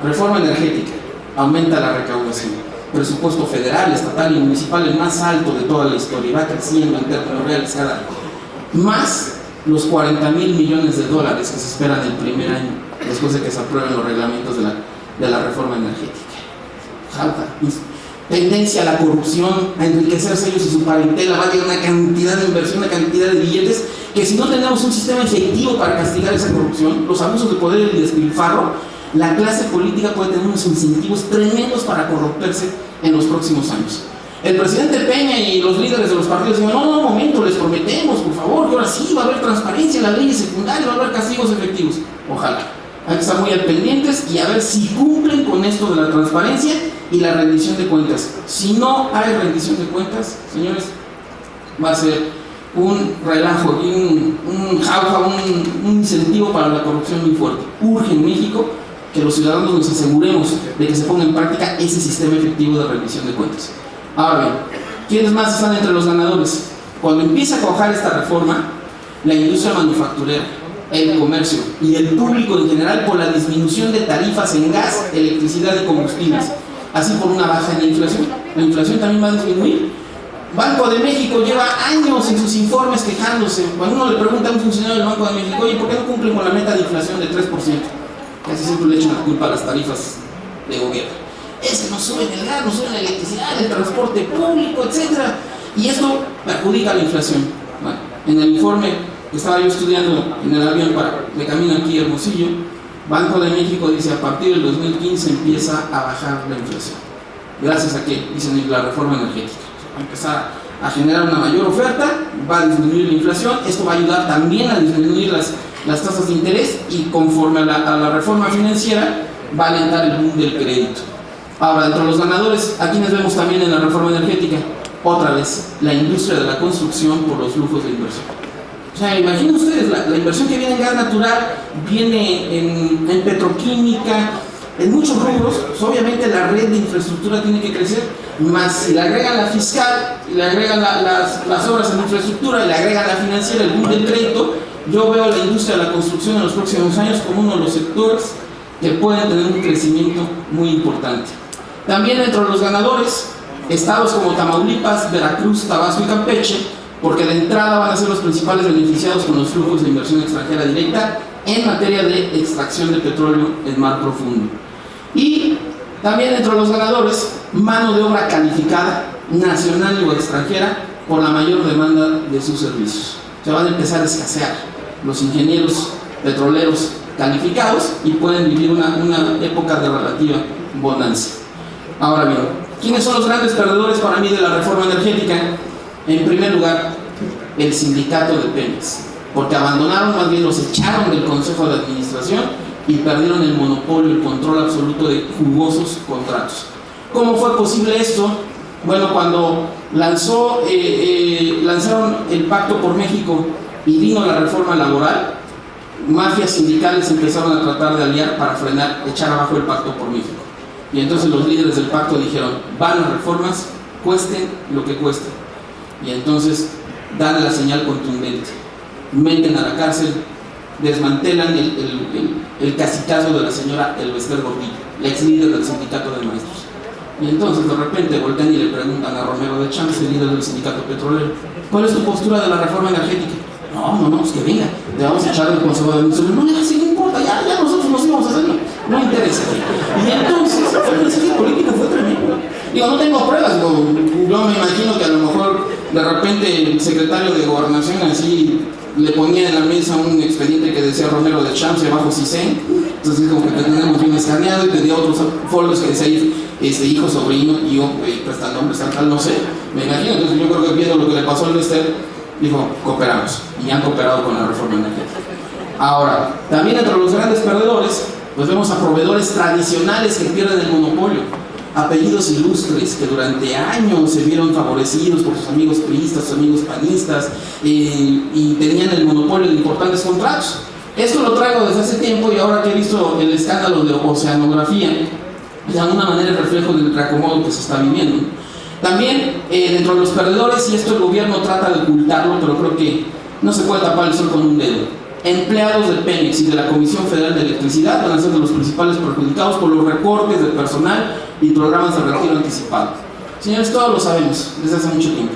reforma energética, aumenta la recaudación, presupuesto federal, estatal y municipal el más alto de toda la historia, va creciendo en términos reales cada año, más los 40,000 millones de dólares que se esperan el primer año después de que se aprueben los reglamentos de la reforma energética. Tendencia a la corrupción, a enriquecerse ellos y su parentela, va a llegar una cantidad de inversión, una cantidad de billetes, que si no tenemos un sistema efectivo para castigar esa corrupción, los abusos de poder y despilfarro, la clase política puede tener unos incentivos tremendos para corromperse en los próximos años. El presidente Peña y los líderes de los partidos dicen: no, momento, les prometemos, por favor, que ahora sí va a haber transparencia en las leyes secundarias, va a haber castigos efectivos. Ojalá. Hay que estar muy al pendientes y a ver si cumplen con esto de la transparencia y la rendición de cuentas. Si no hay rendición de cuentas, señores, va a ser un relajo y un jauja, un incentivo para la corrupción muy fuerte. Urge en México que los ciudadanos nos aseguremos de que se ponga en práctica ese sistema efectivo de rendición de cuentas. Ahora bien, ¿quiénes más están entre los ganadores? Cuando empieza a cuajar esta reforma, la industria manufacturera, el comercio y el público en general, por la disminución de tarifas en gas, electricidad y combustibles, así por una baja en la inflación. La inflación también va a disminuir. Banco de México lleva años en sus informes quejándose. Cuando uno le pregunta a un funcionario del Banco de México: oye, ¿por qué no cumplen con la meta de inflación de 3%? Casi siempre le echan la culpa a las tarifas de gobierno. Es que no suben el gas, no suben la electricidad, el transporte público, etc. Y esto perjudica la inflación. Bueno, en el informe que estaba yo estudiando en el avión de camino aquí a Hermosillo, Banco de México dice: a partir del 2015 empieza a bajar la inflación. ¿Gracias a qué? Dicen: la reforma energética. Va a empezar a generar una mayor oferta, va a disminuir la inflación, esto va a ayudar también a disminuir las tasas de interés y conforme a la reforma financiera va a alentar el boom del crédito. Ahora, dentro de los ganadores, ¿a quienes vemos también en la reforma energética? Otra vez, la industria de la construcción por los flujos de inversión. O sea, imaginen ustedes, la inversión que viene en gas natural, viene en petroquímica, en muchos rubros. Pues obviamente la red de infraestructura tiene que crecer, más si le agregan la fiscal, y le agregan las obras en infraestructura, y le agregan la financiera, el boom del crédito, yo veo a la industria de la construcción en los próximos años como uno de los sectores que pueden tener un crecimiento muy importante. También dentro de los ganadores, estados como Tamaulipas, Veracruz, Tabasco y Campeche, porque de entrada van a ser los principales beneficiados con los flujos de inversión extranjera directa en materia de extracción de petróleo en mar profundo. Y también dentro de los ganadores, mano de obra calificada, nacional o extranjera, por la mayor demanda de sus servicios. Se van a empezar a escasear los ingenieros petroleros calificados y pueden vivir una época de relativa bonanza. Ahora bien, ¿quiénes son los grandes perdedores para mí de la reforma energética? En primer lugar, el sindicato de Pemex, porque abandonaron, más bien los echaron del Consejo de Administración y perdieron el monopolio, el control absoluto de jugosos contratos. ¿Cómo fue posible esto? Bueno, cuando lanzaron el Pacto por México y vino la reforma laboral, mafias sindicales empezaron a tratar de aliar para frenar, echar abajo el Pacto por México. Y entonces los líderes del pacto dijeron: van las reformas, cuesten lo que cueste. Y entonces dan la señal contundente, meten a la cárcel, desmantelan el cacicazo de la señora Elvester Gordillo, la ex líder del sindicato de maestros. Y entonces de repente voltean y le preguntan a Romero de Champs, el líder del sindicato petrolero, ¿cuál es tu postura de la reforma energética? No, pues que venga, le vamos a echar el consejo de administración. No, ya, sí, no importa, ya nosotros nos íbamos a hacerlo, no interesa. Y entonces el mensaje político fue tremendo. Digo, no tengo pruebas, yo me imagino que a lo mejor de repente el secretario de Gobernación así le ponía en la mesa un expediente que decía Romero de Champs y abajo CISEN, entonces como que tenemos bien escaneado y tenía otros folios que decía hijo, sobrino, y yo prestando nombre, tal, no sé, me imagino. Entonces yo creo que viendo lo que le pasó al Elvester, dijo, cooperamos, y han cooperado con la reforma energética. Ahora, también entre los grandes perdedores, pues vemos a proveedores tradicionales que pierden el monopolio, apellidos ilustres que durante años se vieron favorecidos por sus amigos priistas, sus amigos panistas, y tenían el monopolio de importantes contratos. Esto lo traigo desde hace tiempo, y ahora que he visto el escándalo de Oceanografía, de alguna manera el reflejo del reacomodo que se está viviendo. También dentro de los perdedores, y esto el gobierno trata de ocultarlo, pero creo que no se puede tapar el sol con un dedo, empleados del Pemex y de la Comisión Federal de Electricidad van a ser de los principales perjudicados por los recortes de personal y programas de retiro anticipado. Señores, todos lo sabemos desde hace mucho tiempo.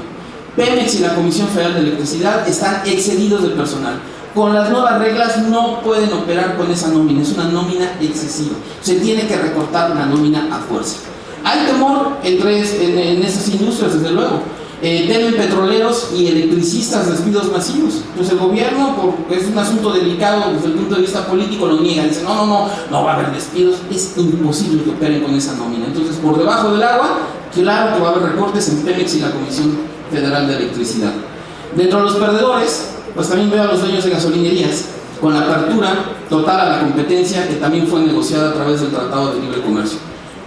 Pemex y la Comisión Federal de Electricidad están excedidos de personal. Con las nuevas reglas no pueden operar con esa nómina, es una nómina excesiva. Se tiene que recortar la nómina a fuerza. Hay temor en esas industrias, desde luego. Temen petroleros y electricistas despidos masivos. Entonces el gobierno, porque es un asunto delicado desde el punto de vista político, lo niega. Dice, no va a haber despidos. Es imposible que operen con esa nómina. Entonces, por debajo del agua, claro que va a haber recortes en Pemex y la Comisión Federal de Electricidad. Dentro de los perdedores, pues también veo a los dueños de gasolinerías, con la apertura total a la competencia que también fue negociada a través del Tratado de Libre Comercio.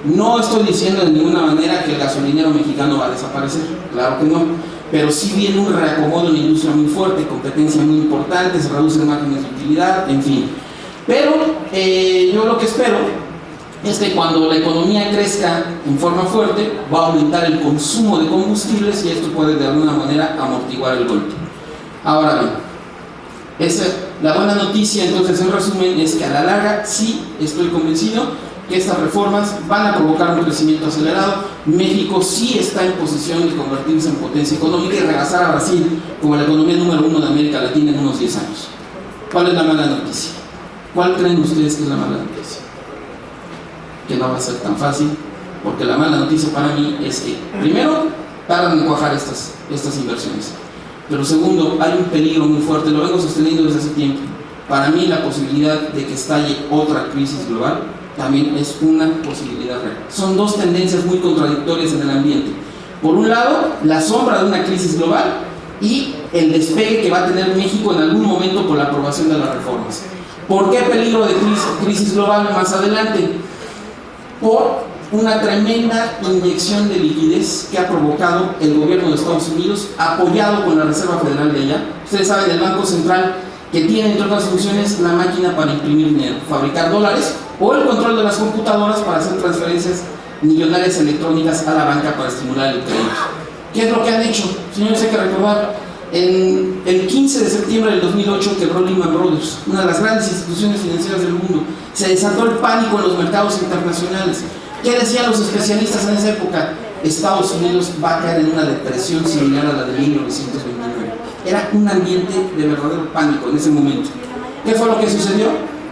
No estoy diciendo de ninguna manera que el gasolinero mexicano va a desaparecer, claro que no, pero sí viene un reacomodo en la industria muy fuerte, competencia muy importante, se reducen márgenes de utilidad, en fin. Pero yo lo que espero es que cuando la economía crezca en forma fuerte, va a aumentar el consumo de combustibles y esto puede de alguna manera amortiguar el golpe. Ahora bien, la buena noticia entonces en resumen es que a la larga sí estoy convencido que estas reformas van a provocar un crecimiento acelerado. México sí está en posición de convertirse en potencia económica y rebasar a Brasil como la economía número 1 de América Latina en unos 10 años. ¿Cuál es la mala noticia? ¿Cuál creen ustedes que es la mala noticia? Que no va a ser tan fácil, porque la mala noticia para mí es que, primero, tardan en cuajar estas inversiones. Pero segundo, hay un peligro muy fuerte, lo vengo sosteniendo desde hace tiempo. Para mí la posibilidad de que estalle otra crisis global también es una posibilidad real. Son dos tendencias muy contradictorias en el ambiente. Por un lado, la sombra de una crisis global y el despegue que va a tener México en algún momento por la aprobación de las reformas. ¿Por qué peligro de crisis global más adelante? Por una tremenda inyección de liquidez que ha provocado el gobierno de Estados Unidos, apoyado con la Reserva Federal de allá. Ustedes saben, el Banco Central, que tiene entre otras funciones la máquina para imprimir dinero, fabricar dólares, o el control de las computadoras para hacer transferencias millonarias electrónicas a la banca para estimular el crédito. ¿Qué es lo que han hecho? Señores, hay que recordar, el 15 de septiembre del 2008 quebró Lehman Brothers, una de las grandes instituciones financieras del mundo. Se desató el pánico en los mercados internacionales. ¿Qué decían los especialistas en esa época? Estados Unidos va a caer en una depresión similar a la de 1929. Era un ambiente de verdadero pánico en ese momento. ¿Qué fue lo que sucedió?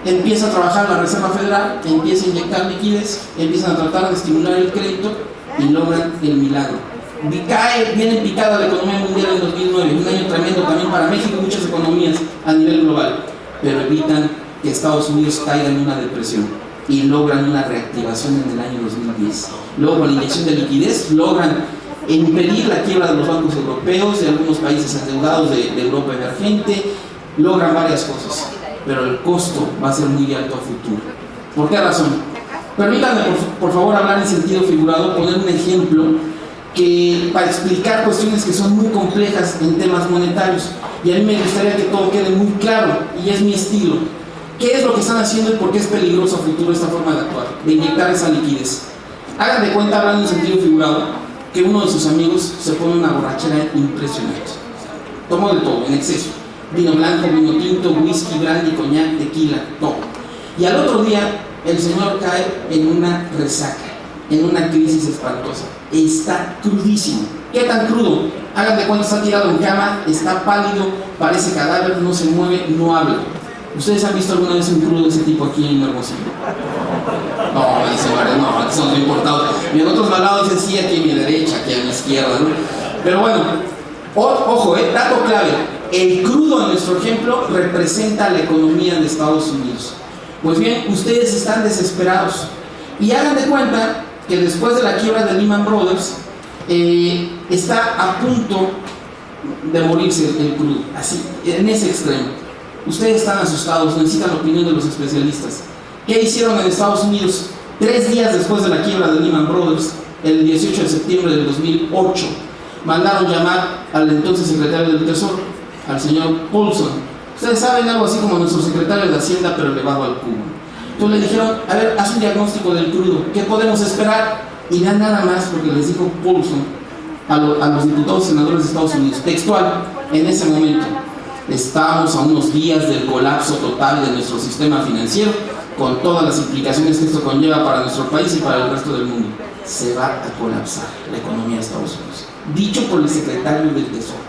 Empieza a trabajar la Reserva Federal, empieza a inyectar liquidez, empiezan a tratar de estimular el crédito y logran el milagro. Viene picada la economía mundial en 2009, un año tremendo también para México y muchas economías a nivel global, pero evitan que Estados Unidos caiga en una depresión y logran una reactivación en el año 2010. Luego, con la inyección de liquidez, logran impedir la quiebra de los bancos europeos, de algunos países endeudados de Europa emergente, logran varias cosas, pero el costo va a ser muy alto a futuro. ¿Por qué razón? Permítanme, por favor, hablar en sentido figurado, poner un ejemplo para explicar cuestiones que son muy complejas en temas monetarios, y a mí me gustaría que todo quede muy claro, y es mi estilo. ¿Qué es lo que están haciendo y por qué es peligroso a futuro esta forma de actuar, de inyectar esa liquidez? Hagan de cuenta, hablando en sentido figurado, que uno de sus amigos se pone una borrachera impresionante. Tomó de todo, en exceso. Vino blanco, vino tinto, whisky, brandy, coñac, tequila, todo. Y al otro día, el señor cae en una resaca, en una crisis espantosa. Está crudísimo. ¿Qué tan crudo? Hagan de cuenta, está tirado en cama, está pálido, parece cadáver, no se mueve, no habla. ¿Ustedes han visto alguna vez un crudo de ese tipo aquí en Hermosillo? No, dice Mario, no, aquí son los importados. Y en otros lados dicen sí, aquí a mi derecha, aquí a mi izquierda, ¿no? Pero bueno, ojo, dato clave. El crudo, en nuestro ejemplo, representa la economía de Estados Unidos. Pues bien, ustedes están desesperados. Y hagan de cuenta que después de la quiebra de Lehman Brothers, está a punto de morirse el crudo, así, en ese extremo. Ustedes están asustados, necesitan la opinión de los especialistas. ¿Qué hicieron en Estados Unidos? 3 días después de la quiebra de Lehman Brothers, el 18 de septiembre del 2008, mandaron llamar al entonces secretario del Tesoro, al señor Paulson. Ustedes saben, algo así como nuestro secretario de Hacienda, pero elevado al cubo. Entonces le dijeron, a ver, haz un diagnóstico del crudo, ¿qué podemos esperar? Y ya nada más, porque les dijo Paulson a los diputados y senadores de Estados Unidos, textual, en ese momento, estamos a unos días del colapso total de nuestro sistema financiero, con todas las implicaciones que esto conlleva para nuestro país y para el resto del mundo. Se va a colapsar la economía de Estados Unidos. Dicho por el secretario del Tesoro.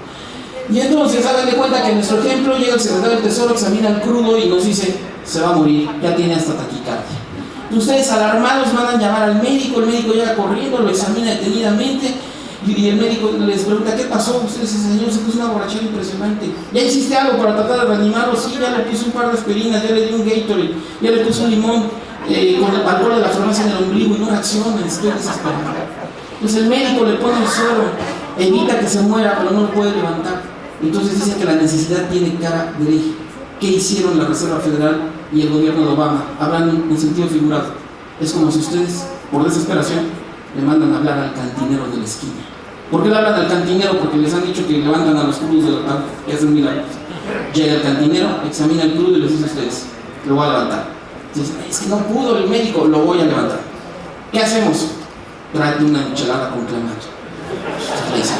Y entonces, hagan de cuenta que en nuestro ejemplo llega el secretario del Tesoro, examina el crudo y nos dice, se va a morir, ya tiene hasta taquicardia. Ustedes alarmados mandan llamar al médico, el médico llega corriendo, lo examina detenidamente y el médico les pregunta, ¿qué pasó? Ustedes dicen, señor, se puso una borrachera impresionante. ¿Ya hiciste algo para tratar de reanimarlo? Sí, ya le puse un par de aspirinas, ya le di un Gatorade, ya le puse un limón con el alcohol de la farmacia en el ombligo y no reacciona, estoy desesperado. Entonces el médico le pone el suero, evita que se muera, pero no lo puede levantar. Entonces dicen que la necesidad tiene cara de hereje. ¿Qué hicieron la Reserva Federal y el gobierno de Obama? Hablan en sentido figurado. Es como si ustedes, por desesperación, le mandan a hablar al cantinero de la esquina. ¿Por qué le hablan al cantinero? Porque les han dicho que levantan a los crudos de la tarde, que hacen milagros. Llega el cantinero, examina el crudo y les dice a ustedes, lo voy a levantar. Dicen, es que no pudo el médico, lo voy a levantar. ¿Qué hacemos? Tráete una michelada con clamato. Le dicen,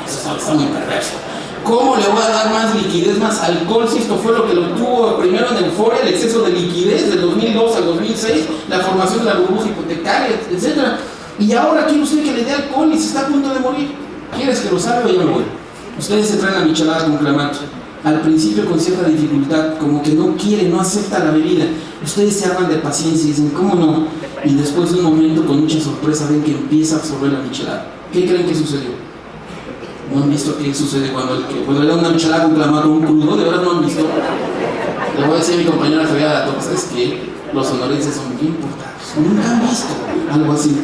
eso está muy perverso. ¿Cómo le voy a dar más liquidez, más alcohol, si esto fue lo que lo tuvo primero en Euforia, el exceso de liquidez del 2002 al 2006, la formación de la burbuja hipotecaria, etc.? Y ahora quiere usted que le dé alcohol y se está a punto de morir. ¿Quieres que lo salve o yo me voy? Ustedes se traen la michelada con clamato. Al principio con cierta dificultad, como que no quiere, no acepta la bebida. Ustedes se arman de paciencia y dicen, ¿cómo no? Y después de un momento, con mucha sorpresa, ven que empieza a absorber la michelada. ¿Qué creen que sucedió? ¿No han visto qué sucede cuando le dan una michelada con clamato a un crudo? ¿De verdad no han visto? Le voy a decir a mi compañera Javier de la Torre, ¿sabes qué? Los sonorenses son bien portados. Nunca han visto algo así.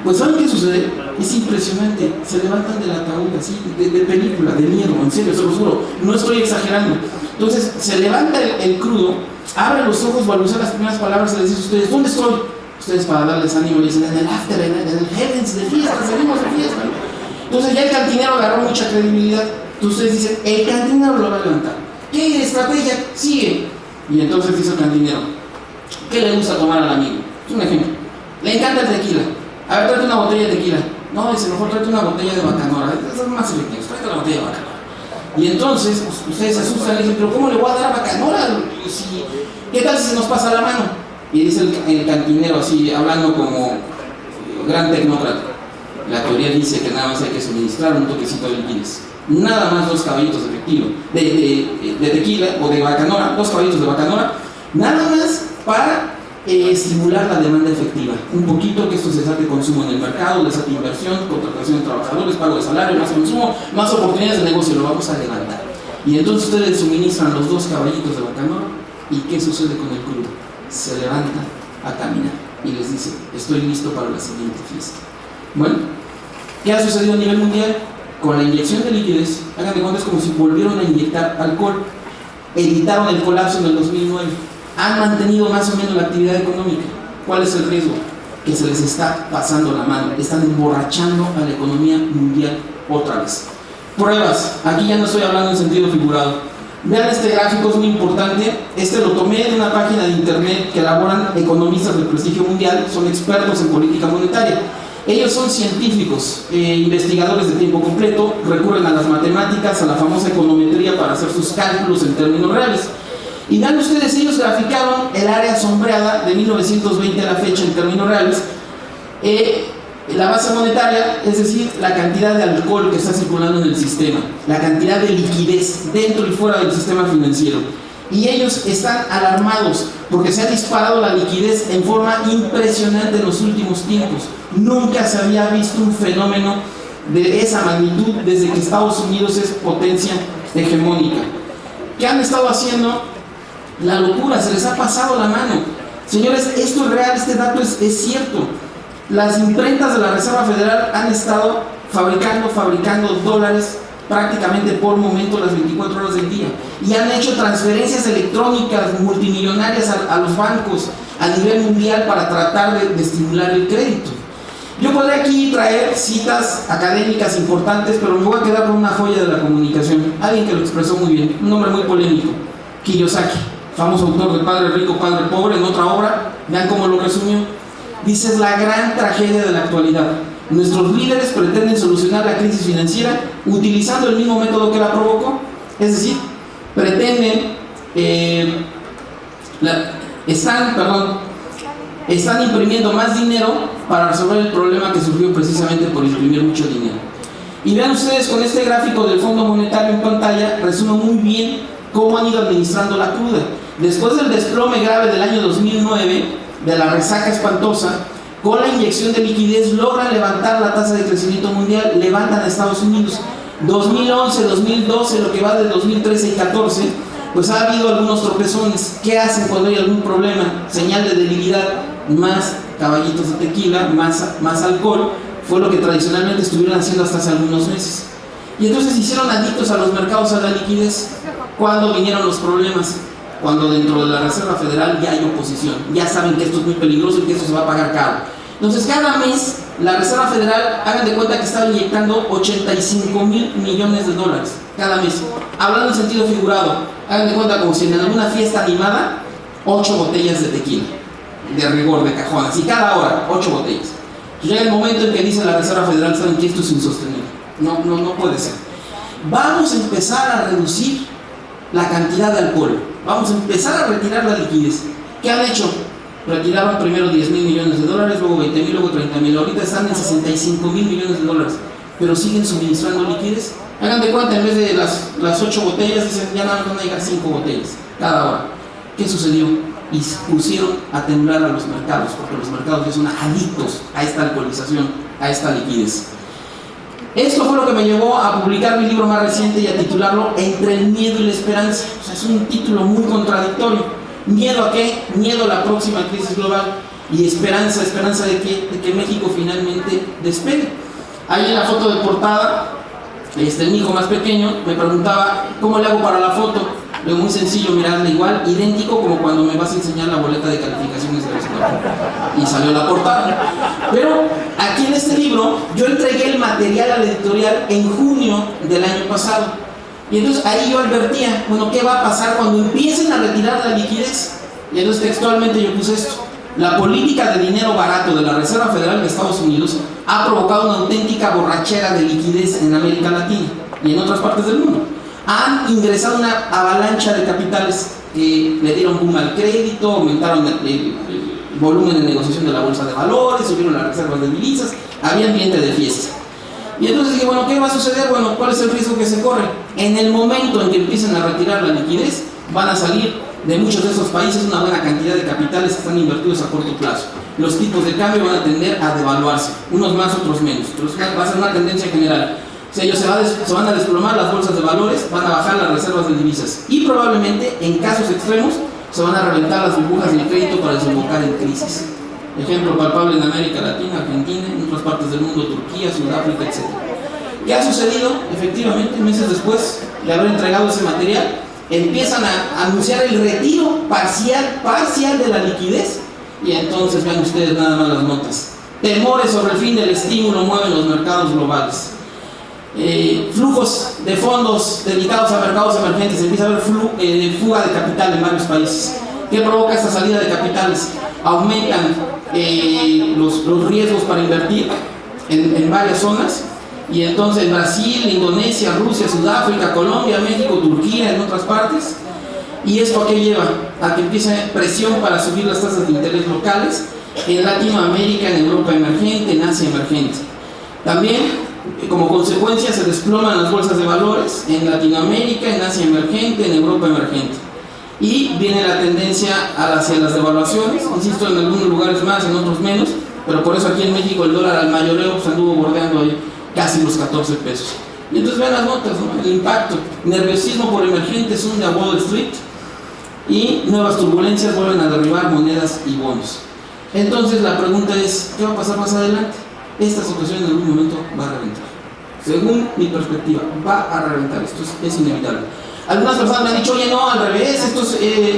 Pues ¿saben qué sucede? Es impresionante. Se levantan del ataúd así, de película, de miedo, en serio, se lo juro. No estoy exagerando. Entonces, se levanta el crudo, abre los ojos, balbucea las primeras palabras y les dice a ustedes, ¿dónde estoy? Ustedes, para darles ánimo, le dicen, en el after, en el heavens, de fiesta, salimos de fiesta. Entonces ya el cantinero agarró mucha credibilidad. Entonces ustedes dicen, el cantinero lo va a levantar. ¿Qué estrategia? Sigue. Y entonces dice el cantinero, ¿qué le gusta tomar al amigo? Es un ejemplo. Le encanta el tequila. A ver, tráete una botella de tequila. No, dice, mejor tráete una botella de bacanora. Es más efectivo, tráete la botella de bacanora. Y entonces ustedes se asustan y dicen, ¿pero cómo le voy a dar a bacanora? ¿Qué tal si se nos pasa la mano? Y dice el cantinero así, hablando como gran tecnócrata. La teoría dice que nada más hay que suministrar un toquecito de liquidez. Nada más 2 caballitos de efectivo, de tequila o de bacanora, 2 caballitos de bacanora, nada más para estimular la demanda efectiva. Un poquito, que esto se desate consumo en el mercado, desate inversión, contratación de trabajadores, pago de salario, más consumo, más oportunidades de negocio, lo vamos a levantar. Y entonces ustedes suministran los 2 caballitos de bacanora, ¿y qué sucede con el crudo? Se levanta a caminar y les dice, estoy listo para la siguiente fiesta. Bueno, ¿qué ha sucedido a nivel mundial? Con la inyección de liquidez, hagan de cuenta, es como si volvieron a inyectar alcohol. Evitaron el colapso en el 2009. Han mantenido más o menos la actividad económica. ¿Cuál es el riesgo? Que se les está pasando la mano. Están emborrachando a la economía mundial otra vez. Pruebas. Aquí ya no estoy hablando en sentido figurado. Vean este gráfico, es muy importante. Este lo tomé de una página de internet que elaboran economistas de prestigio mundial. Son expertos en política monetaria. Ellos son científicos, investigadores de tiempo completo, recurren a las matemáticas, a la famosa econometría para hacer sus cálculos en términos reales. Y vean ustedes, ellos graficaron el área sombreada de 1920 a la fecha en términos reales, la base monetaria, es decir, la cantidad de alcohol que está circulando en el sistema, la cantidad de liquidez dentro y fuera del sistema financiero. Y ellos están alarmados porque se ha disparado la liquidez en forma impresionante en los últimos tiempos. Nunca se había visto un fenómeno de esa magnitud desde que Estados Unidos es potencia hegemónica. ¿Qué han estado haciendo? La locura, se les ha pasado la mano. Señores, esto es real, este dato es cierto. Las imprentas de la Reserva Federal han estado fabricando dólares prácticamente por momento las 24 horas del día, y han hecho transferencias electrónicas multimillonarias a los bancos a nivel mundial para tratar de estimular el crédito. Yo podría aquí traer citas académicas importantes, pero me voy a quedar con una joya de la comunicación, alguien que lo expresó muy bien, un hombre muy polémico, Kiyosaki, famoso autor de Padre Rico, Padre Pobre, en otra obra. Vean cómo lo resumió. Dice: es la gran tragedia de la actualidad. Nuestros líderes pretenden solucionar la crisis financiera utilizando el mismo método que la provocó, es decir, pretenden, están imprimiendo más dinero para resolver el problema que surgió precisamente por imprimir mucho dinero. Y vean ustedes, con este gráfico del Fondo Monetario en pantalla, resume muy bien cómo han ido administrando la cruda. Después del desplome grave del año 2009, de la resaca espantosa, con la inyección de liquidez logran levantar la tasa de crecimiento mundial, levantan a Estados Unidos. 2011, 2012, lo que va de 2013 y 2014, pues ha habido algunos tropezones. ¿Qué hacen cuando hay algún problema? Señal de debilidad: más caballitos de tequila, más alcohol. Fue lo que tradicionalmente estuvieron haciendo hasta hace algunos meses. Y entonces se hicieron adictos a los mercados, a la liquidez. ¿Cuándo vinieron los problemas? Cuando dentro de la Reserva Federal ya hay oposición, ya saben que esto es muy peligroso y que esto se va a pagar caro. Entonces cada mes la Reserva Federal, hagan de cuenta que estaba inyectando 85 mil millones de dólares cada mes, hablando en sentido figurado. Hagan de cuenta como si en alguna fiesta animada 8 botellas de tequila, de rigor, de cajón, así cada hora 8 botellas. Entonces llega el momento en que dice la Reserva Federal: saben que esto es insostenible, no puede ser, vamos a empezar a reducir la cantidad de alcohol, vamos a empezar a retirar la liquidez. ¿Qué han hecho? Retiraron primero 10 mil millones de dólares, luego 20 mil, luego 30 mil. Ahorita están en 65 mil millones de dólares, pero siguen suministrando liquidez. Hagan de cuenta, en vez de las 8 botellas, dicen: ya nada más van a llegar 5 botellas cada hora. ¿Qué sucedió? Y pusieron a temblar a los mercados, porque los mercados ya son adictos a esta alcoholización, a esta liquidez. Esto fue lo que me llevó a publicar mi libro más reciente y a titularlo Entre el miedo y la esperanza. O sea, es un título muy contradictorio. ¿Miedo a qué? Miedo a la próxima crisis global, y esperanza de que México finalmente despegue. Ahí en la foto de portada, mi hijo más pequeño me preguntaba: ¿cómo le hago para la foto? Le digo: muy sencillo, mirarla igual, idéntico como cuando me vas a enseñar la boleta de calificaciones de la escuela. Y salió la portada. Pero aquí en este libro yo entregué el material a la editorial en junio del año pasado. Y entonces ahí yo advertía: bueno, ¿qué va a pasar cuando empiecen a retirar la liquidez? Y entonces textualmente yo puse esto: la política de dinero barato de la Reserva Federal de Estados Unidos ha provocado una auténtica borrachera de liquidez en América Latina y en otras partes del mundo. Han ingresado una avalancha de capitales que le dieron boom al crédito, aumentaron el volumen de negociación de la bolsa de valores, subieron las reservas de divisas, había ambiente de fiesta. Y entonces dije: bueno, ¿qué va a suceder? Bueno, ¿cuál es el riesgo que se corre? En el momento en que empiecen a retirar la liquidez, van a salir de muchos de estos países una buena cantidad de capitales que están invertidos a corto plazo. Los tipos de cambio van a tender a devaluarse, unos más, otros menos. Entonces va a ser una tendencia general. O sea, ellos se van a desplomar las bolsas de valores, van a bajar las reservas de divisas y probablemente, en casos extremos, se van a reventar las burbujas del crédito para desembocar en crisis. Ejemplo palpable en América Latina, Argentina, en otras partes del mundo, Turquía, Sudáfrica, etc. ¿Qué ha sucedido? Efectivamente, meses después de haber entregado ese material, empiezan a anunciar el retiro parcial de la liquidez, y entonces vean ustedes nada más las notas. Temores sobre el fin del estímulo mueven los mercados globales. Flujos de fondos dedicados a mercados emergentes, empieza a haber fuga de capital en varios países. ¿Qué provoca esta salida de capitales? Aumentan los riesgos para invertir, en varias zonas. Y entonces Brasil, Indonesia, Rusia, Sudáfrica, Colombia, México, Turquía, en otras partes. ¿Y esto a qué lleva? A que empiece presión para subir las tasas de interés locales en Latinoamérica, en Europa emergente, en Asia emergente. También, como consecuencia, se desploman las bolsas de valores en Latinoamérica, en Asia emergente, en Europa emergente. Y viene la tendencia hacia las devaluaciones, insisto, en algunos lugares más, en otros menos, pero por eso aquí en México el dólar al mayoreo pues, anduvo bordeando ahí casi los 14 pesos. Y entonces vean las notas, ¿no? El impacto, nerviosismo por emergentes hunde a Wall Street y nuevas turbulencias vuelven a derribar monedas y bonos. Entonces la pregunta es, ¿qué va a pasar más adelante? Esta situación en algún momento va a reventar. Según mi perspectiva, va a reventar, esto es inevitable. Algunas personas me han dicho, oye, no, al revés,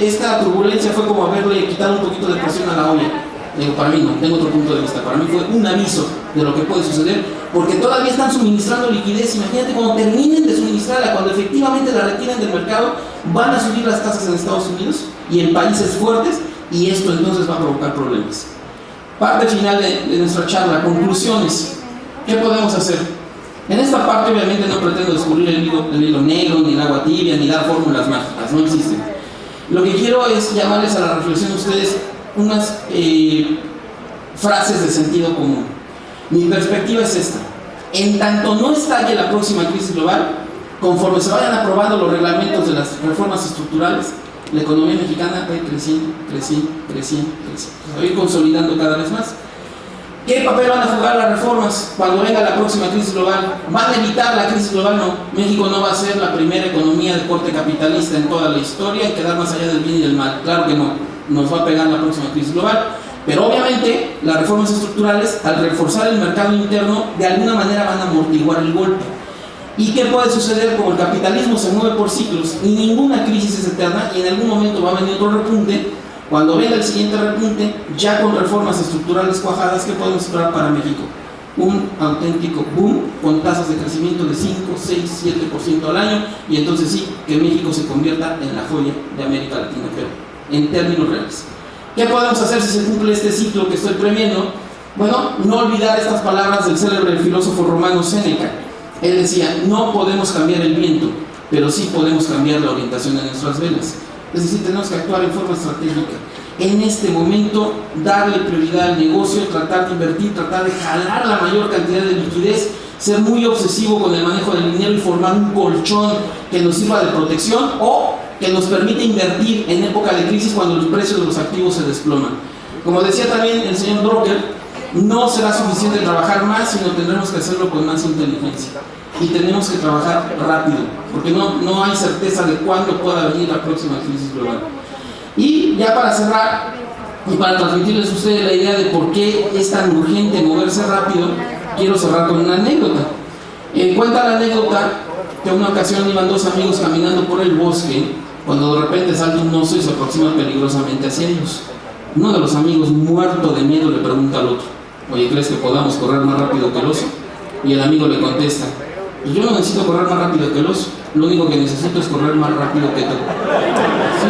esta turbulencia fue como haberle quitado un poquito de presión a la olla. Digo, para mí no, tengo otro punto de vista. Para mí fue un aviso de lo que puede suceder, porque todavía están suministrando liquidez. Imagínate cuando terminen de suministrarla, cuando efectivamente la retiren del mercado, van a subir las tasas en Estados Unidos y en países fuertes, y esto entonces va a provocar problemas. Parte final de nuestra charla, conclusiones. ¿Qué podemos hacer? En esta parte obviamente no pretendo descubrir el hilo negro, ni el agua tibia, ni dar fórmulas mágicas, no existen. Lo que quiero es llamarles a la reflexión a ustedes unas frases de sentido común. Mi perspectiva es esta: en tanto no estalle la próxima crisis global, conforme se vayan aprobando los reglamentos de las reformas estructurales, la economía mexicana va a ir creciendo, se va a ir consolidando cada vez más. ¿Qué papel van a jugar las reformas cuando venga la próxima crisis global? ¿Van a evitar la crisis global? No. México no va a ser la primera economía de corte capitalista en toda la historia en quedar más allá del bien y del mal. Claro que no. Nos va a pegar la próxima crisis global. Pero obviamente las reformas estructurales, al reforzar el mercado interno, de alguna manera van a amortiguar el golpe. ¿Y qué puede suceder? Como el capitalismo se mueve por ciclos y ninguna crisis es eterna, y en algún momento va a venir otro repunte. Cuando venga el siguiente repunte, ya con reformas estructurales cuajadas, ¿qué podemos esperar para México? Un auténtico boom con tasas de crecimiento de 5, 6, 7% al año, y entonces sí, que México se convierta en la joya de América Latina, pero en términos reales. ¿Qué podemos hacer si se cumple este ciclo que estoy previendo? Bueno, no olvidar estas palabras del célebre filósofo romano Séneca. Él decía, no podemos cambiar el viento, pero sí podemos cambiar la orientación de nuestras velas. Es decir, tenemos que actuar en forma estratégica. En este momento, darle prioridad al negocio, tratar de invertir, tratar de jalar la mayor cantidad de liquidez, ser muy obsesivo con el manejo del dinero y formar un colchón que nos sirva de protección o que nos permite invertir en época de crisis cuando los precios de los activos se desploman. Como decía también el señor Drucker, no será suficiente trabajar más, sino tendremos que hacerlo con más inteligencia. Y tenemos que trabajar rápido, porque no hay certeza de cuándo pueda venir la próxima crisis global. Y ya para cerrar, y para transmitirles a ustedes la idea de por qué es tan urgente moverse rápido, quiero cerrar con una anécdota. Cuenta la anécdota que una ocasión iban dos amigos caminando por el bosque, cuando de repente salta un oso y se aproxima peligrosamente hacia ellos. Uno de los amigos, muerto de miedo, le pregunta al otro, oye, ¿crees que podamos correr más rápido que el oso? Y el amigo le contesta, pues yo no necesito correr más rápido que el oso, lo único que necesito es correr más rápido que tú. Sí,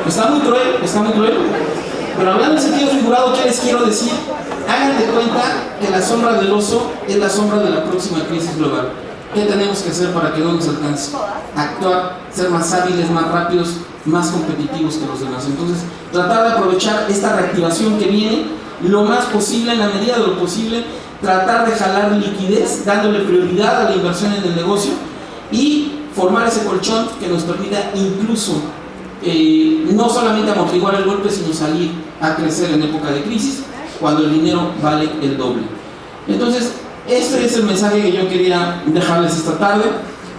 está muy cruel, pero hablando en sentido figurado, ¿qué les quiero decir? Hagan de cuenta que la sombra del oso es la sombra de la próxima crisis global. ¿Qué tenemos que hacer para que no nos alcance? Actuar, ser más hábiles, más rápidos, más competitivos que los demás. Entonces, tratar de aprovechar esta reactivación que viene lo más posible, en la medida de lo posible, tratar de jalar liquidez, dándole prioridad a la inversión en el negocio y formar ese colchón que nos permita incluso no solamente amortiguar el golpe, sino salir a crecer en época de crisis, cuando el dinero vale el doble. Entonces, este es el mensaje que yo quería dejarles esta tarde.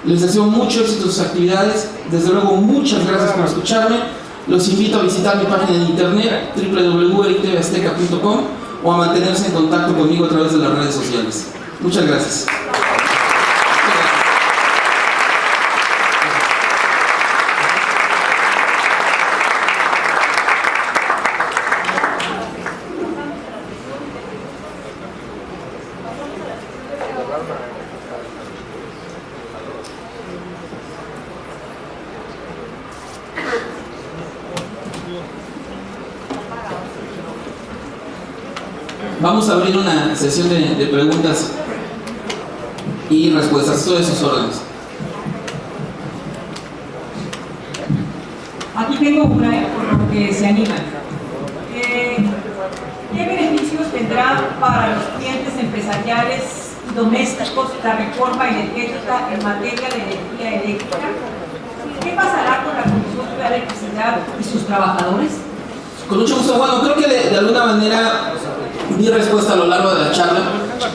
Les deseo mucho éxito en sus actividades. Desde luego, muchas gracias por escucharme. Los invito a visitar mi página de internet www.erictvazteca.com o a mantenerse en contacto conmigo a través de las redes sociales. Muchas gracias. Vamos a abrir una sesión de preguntas y respuestas. Estoy a sus órdenes. Aquí tengo una, por lo que se animan. ¿Qué beneficios tendrá para los clientes empresariales y domésticos la reforma energética en materia de energía eléctrica? ¿Qué pasará con la Comisión Federal de Electricidad y sus trabajadores? Con mucho gusto. Bueno, creo que de alguna manera di respuesta a lo largo de la charla.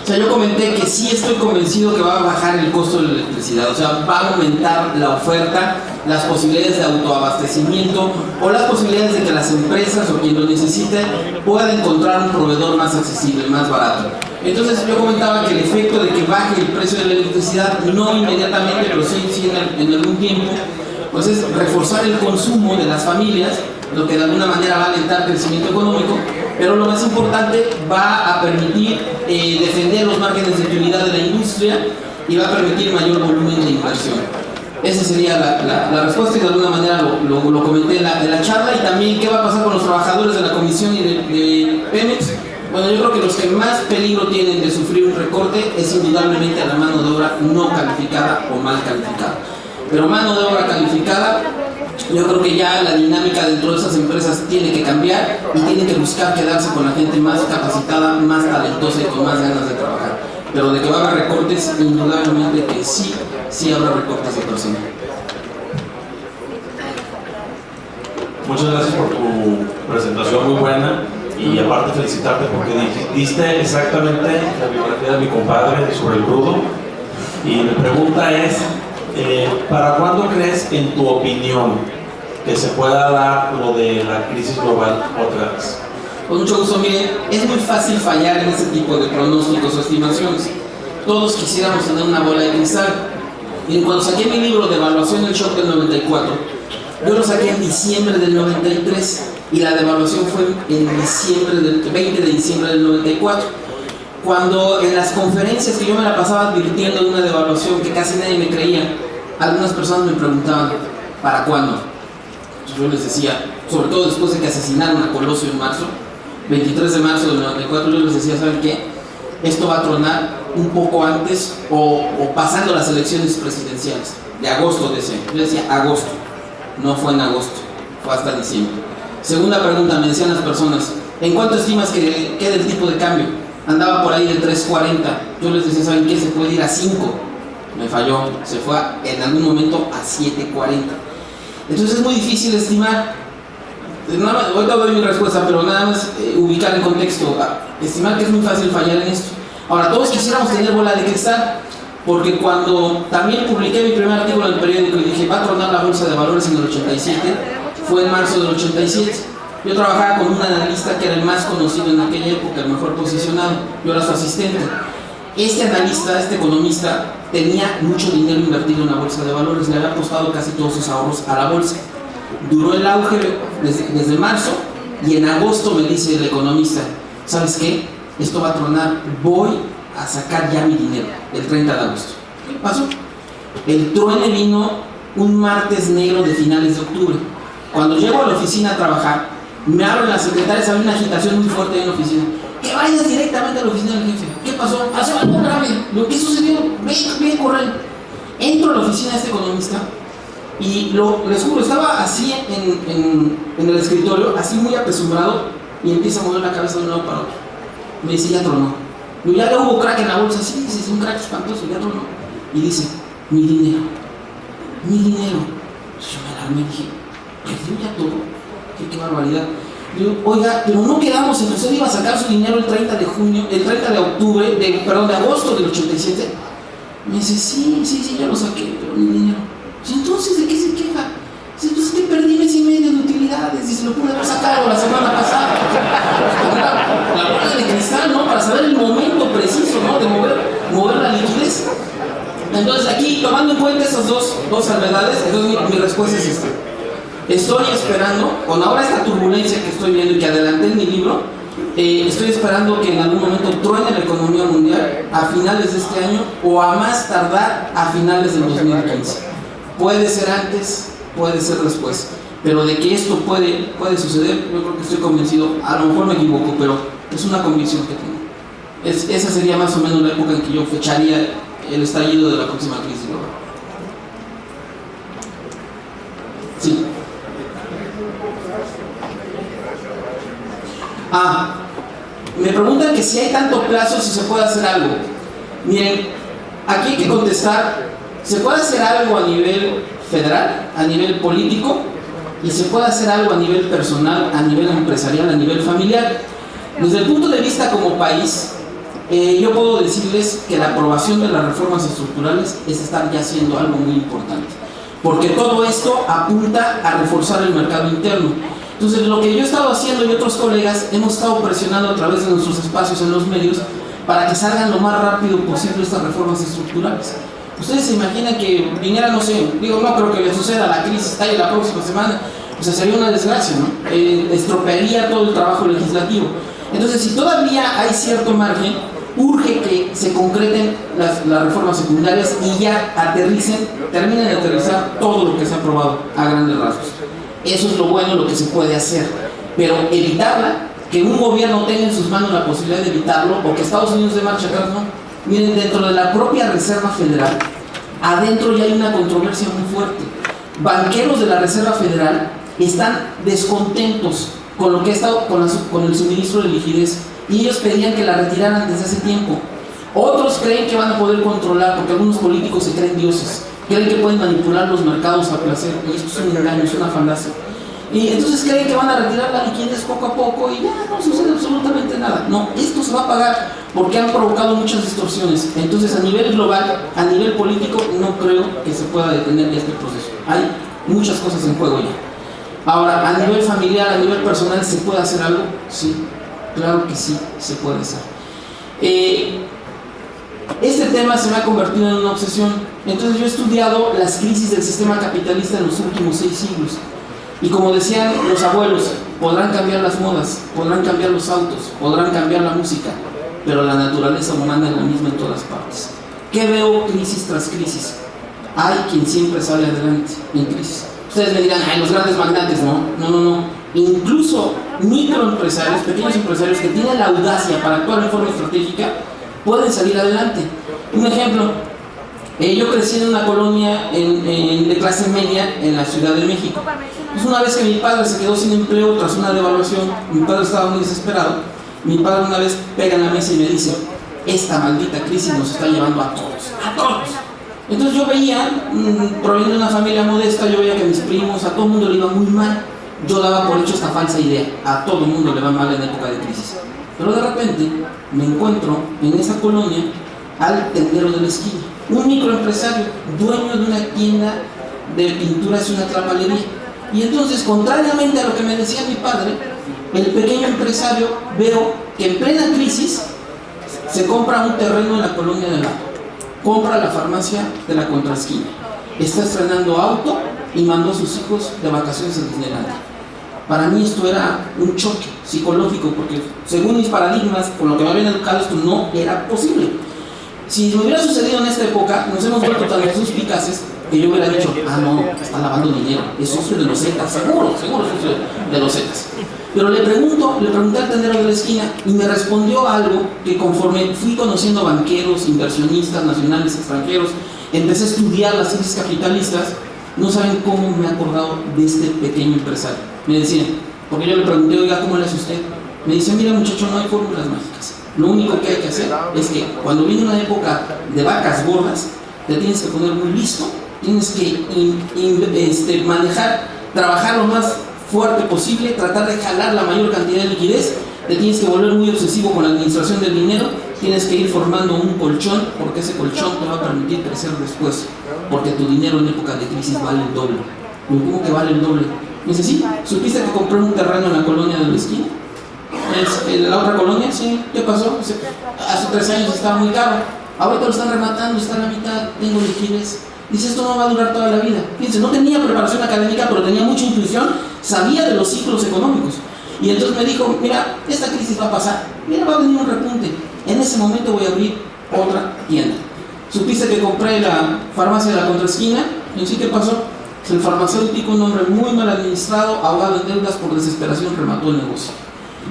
O sea, yo comenté que sí estoy convencido que va a bajar el costo de la electricidad, o sea, va a aumentar la oferta, las posibilidades de autoabastecimiento o las posibilidades de que las empresas o quien lo necesite pueda encontrar un proveedor más accesible, más barato. Entonces yo comentaba que el efecto de que baje el precio de la electricidad, no inmediatamente, pero sí en algún tiempo, pues es reforzar el consumo de las familias, lo que de alguna manera va a alentar el crecimiento económico, pero lo más importante, va a permitir defender los márgenes de utilidad de la industria y va a permitir mayor volumen de inversión. Esa sería la respuesta y de alguna manera lo comenté en la charla. Y también qué va a pasar con los trabajadores de la Comisión y de Pemex. Bueno, yo creo que los que más peligro tienen de sufrir un recorte es indudablemente la mano de obra no calificada o mal calificada. Pero mano de obra calificada, yo creo que ya la dinámica dentro de esas empresas tiene que cambiar y tienen que buscar quedarse con la gente más capacitada, más talentosa y con más ganas de trabajar. Pero de que va a haber recortes, indudablemente que sí habrá recortes de personal. Muchas gracias por tu presentación, muy buena, y aparte felicitarte porque diste exactamente la biografía de mi compadre sobre el crudo. Y mi pregunta es, ¿para cuándo crees, en tu opinión, que se pueda dar lo de la crisis global otra vez? Con mucho gusto. Miren, es muy fácil fallar en ese tipo de pronósticos o estimaciones. Todos quisiéramos tener una bola de cristal. Y cuando saqué mi libro de evaluación del shock del 94, yo lo saqué en diciembre del 93 y la devaluación fue en 20 de diciembre del 94. Cuando en las conferencias que yo me la pasaba advirtiendo de una devaluación que casi nadie me creía, algunas personas me preguntaban, ¿para cuándo? Yo les decía, sobre todo después de que asesinaron a Colosio en marzo, 23 de marzo del 94, yo les decía, ¿saben qué? Esto va a tronar un poco antes o pasando las elecciones presidenciales, de agosto de ese año. Yo decía agosto, no fue en agosto, fue hasta diciembre. Segunda pregunta, me decían las personas, ¿en cuánto estimas que queda el tipo de cambio? Andaba por ahí de 3.40, yo les decía, ¿saben qué? Se puede ir a 5, me falló, se fue en algún momento a 7.40. Entonces es muy difícil estimar. Ahorita doy mi respuesta, pero nada más ubicar el contexto. Estimar que es muy fácil fallar en esto. Ahora, todos quisiéramos tener bola de cristal, porque cuando también publiqué mi primer artículo en el periódico y dije, va a tronar la bolsa de valores en el 87, fue en marzo del 87. Yo trabajaba con un analista que era el más conocido en aquella época, el mejor posicionado. Yo era su asistente. Este analista, este economista, tenía mucho dinero invertido en la bolsa de valores, le había apostado casi todos sus ahorros a la bolsa. Duró el auge desde marzo y en agosto me dice el economista, ¿sabes qué? Esto va a tronar, voy a sacar ya mi dinero, el 30 de agosto. ¿Qué pasó? El truene vino un martes negro de finales de octubre. Cuando llego a la oficina a trabajar, me abren las secretarias, había una agitación muy fuerte en la oficina. Que vayas directamente a la oficina del jefe. ¿Qué pasó? Hace algo grave. ¿Lo que sucedió? Ve, corre. Entro a la oficina de este economista y les juro, estaba así en el escritorio, así muy apesumbrado, y empieza a mover la cabeza de un lado para otro. Me dice, ya tronó. Ya hubo crack en la bolsa, sí, dice, un crack espantoso, ya tronó. Y dice, mi dinero. Entonces yo me alarmé y dije, ¿perdió ya todo? Qué barbaridad. Digo, oiga, pero no quedamos en usted iba a sacar su dinero el 30 de agosto del 87. Me dice, sí, ya lo saqué, pero mi dinero. Entonces, ¿de qué se queja? Dice, pues es que perdí mes y medio de utilidades y se lo pude haber sacado la semana pasada. La bola de cristal, ¿no? Para saber el momento preciso, ¿no? De mover la liquidez. Entonces, aquí, tomando en cuenta esas dos salvedades, entonces mi respuesta es esta. Estoy esperando, con ahora esta turbulencia que estoy viendo y que adelanté en mi libro, estoy esperando que en algún momento truene la economía mundial a finales de este año o a más tardar a finales del 2015. Puede ser antes, puede ser después, pero de que esto puede suceder, yo creo que estoy convencido. A lo mejor me equivoco, pero Es una convicción que tengo. Esa sería más o menos la época en que yo fecharía el estallido de la próxima crisis global. Sí. Me preguntan que si hay tanto plazo, si se puede hacer algo. Miren, aquí hay que contestar, se puede hacer algo a nivel federal, a nivel político, y se puede hacer algo a nivel personal, a nivel empresarial, a nivel familiar. Desde el punto de vista como país, yo puedo decirles que la aprobación de las reformas estructurales es estar ya haciendo algo muy importante, porque todo esto apunta a reforzar el mercado interno. Entonces, lo que yo he estado haciendo y otros colegas hemos estado presionando a través de nuestros espacios en los medios para que salgan lo más rápido posible estas reformas estructurales. Ustedes se imaginan que viniera, no sé, digo, no creo que le suceda, la crisis estalle la próxima semana, o sea, sería una desgracia, ¿no? Estropearía todo el trabajo legislativo. Entonces, si todavía hay cierto margen, urge que se concreten las reformas secundarias y ya terminen de aterrizar todo lo que se ha aprobado a grandes rasgos. Eso es lo bueno, lo que se puede hacer, pero evitarla, que un gobierno tenga en sus manos la posibilidad de evitarlo, o que Estados Unidos de marcha atrás, no. Miren, dentro de la propia Reserva Federal, adentro ya hay una controversia muy fuerte. Banqueros de la Reserva Federal están descontentos con lo que ha estado con el suministro de liquidez, y ellos pedían que la retiraran desde hace tiempo. Otros creen que van a poder controlar, porque algunos políticos se creen dioses, creen que pueden manipular los mercados a placer, y esto es un engaño, es una falacia. Y entonces creen que van a retirar la liquidez poco a poco y ya no sucede absolutamente nada. No, esto se va a pagar porque han provocado muchas distorsiones. Entonces, a nivel global, a nivel político, no creo que se pueda detener este proceso. Hay muchas cosas en juego ya. Ahora, a nivel familiar, a nivel personal, ¿se puede hacer algo? Sí, claro que sí, se puede hacer. Este tema se me ha convertido en una obsesión. Entonces yo he estudiado las crisis del sistema capitalista en los últimos 6 siglos. Y como decían los abuelos, podrán cambiar las modas, podrán cambiar los autos, podrán cambiar la música, pero la naturaleza humana es la misma en todas partes. ¿Qué veo crisis tras crisis? Hay quien siempre sale adelante en crisis. Ustedes me dirán, ay, los grandes magnates, no. Incluso microempresarios, pequeños empresarios que tienen la audacia para actuar en forma estratégica, pueden salir adelante. Un ejemplo, yo crecí en una colonia de clase media en la Ciudad de México. Pues una vez que mi padre se quedó sin empleo tras una devaluación, mi padre estaba muy desesperado. Mi padre una vez pega en la mesa y me dice, esta maldita crisis nos está llevando a todos. Entonces yo veía, proveniendo de una familia modesta, yo veía que a mis primos, a todo el mundo le iba muy mal. Yo daba por hecho esta falsa idea, a todo el mundo le va mal en época de crisis. Pero de repente me encuentro en esa colonia al tendero de la esquina, un microempresario, dueño de una tienda de pinturas y una trapalería. Y entonces, contrariamente a lo que me decía mi padre, el pequeño empresario, veo que en plena crisis se compra un terreno en la colonia de lado, compra la farmacia de la contraesquina, está estrenando auto y mandó a sus hijos de vacaciones a Disneylandia. Para mí esto era un choque psicológico, porque según mis paradigmas, con lo que me habían educado, esto no era posible. Si me hubiera sucedido en esta época, nos hemos vuelto tan suspicaces que yo hubiera dicho, no, está lavando dinero, es socio de los Zetas, seguro es socio de los Zetas. Pero le pregunté al tendero de la esquina y me respondió algo que conforme fui conociendo banqueros, inversionistas, nacionales, extranjeros, empecé a estudiar las crisis capitalistas, no saben cómo me he acordado de este pequeño empresario. Me decía, porque yo le pregunté, oiga, ¿cómo le hace usted? Me dice, mira muchacho, no hay fórmulas mágicas. Lo único que hay que hacer es que cuando viene una época de vacas gordas, te tienes que poner muy listo, tienes que manejar, trabajar lo más fuerte posible, tratar de jalar la mayor cantidad de liquidez, te tienes que volver muy obsesivo con la administración del dinero, tienes que ir formando un colchón, porque ese colchón te va a permitir crecer después, porque tu dinero en época de crisis vale el doble. ¿Cómo que vale el doble? Me dice, sí, ¿supiste que compré un terreno en la colonia de la esquina? ¿En la otra colonia? Sí, ¿qué pasó? Hace 3 años estaba muy caro, ahorita lo están rematando, está a la mitad, tengo liquidez. Dice, esto no va a durar toda la vida. Fíjense, no tenía preparación académica, pero tenía mucha intuición, sabía de los ciclos económicos. Y entonces me dijo, mira, esta crisis va a pasar, mira, va a venir un repunte. En ese momento voy a abrir otra tienda. ¿Supiste que compré la farmacia de la contraesquina? Y sí, ¿qué pasó? El farmacéutico, un hombre muy mal administrado, ahogado en deudas por desesperación, remató el negocio.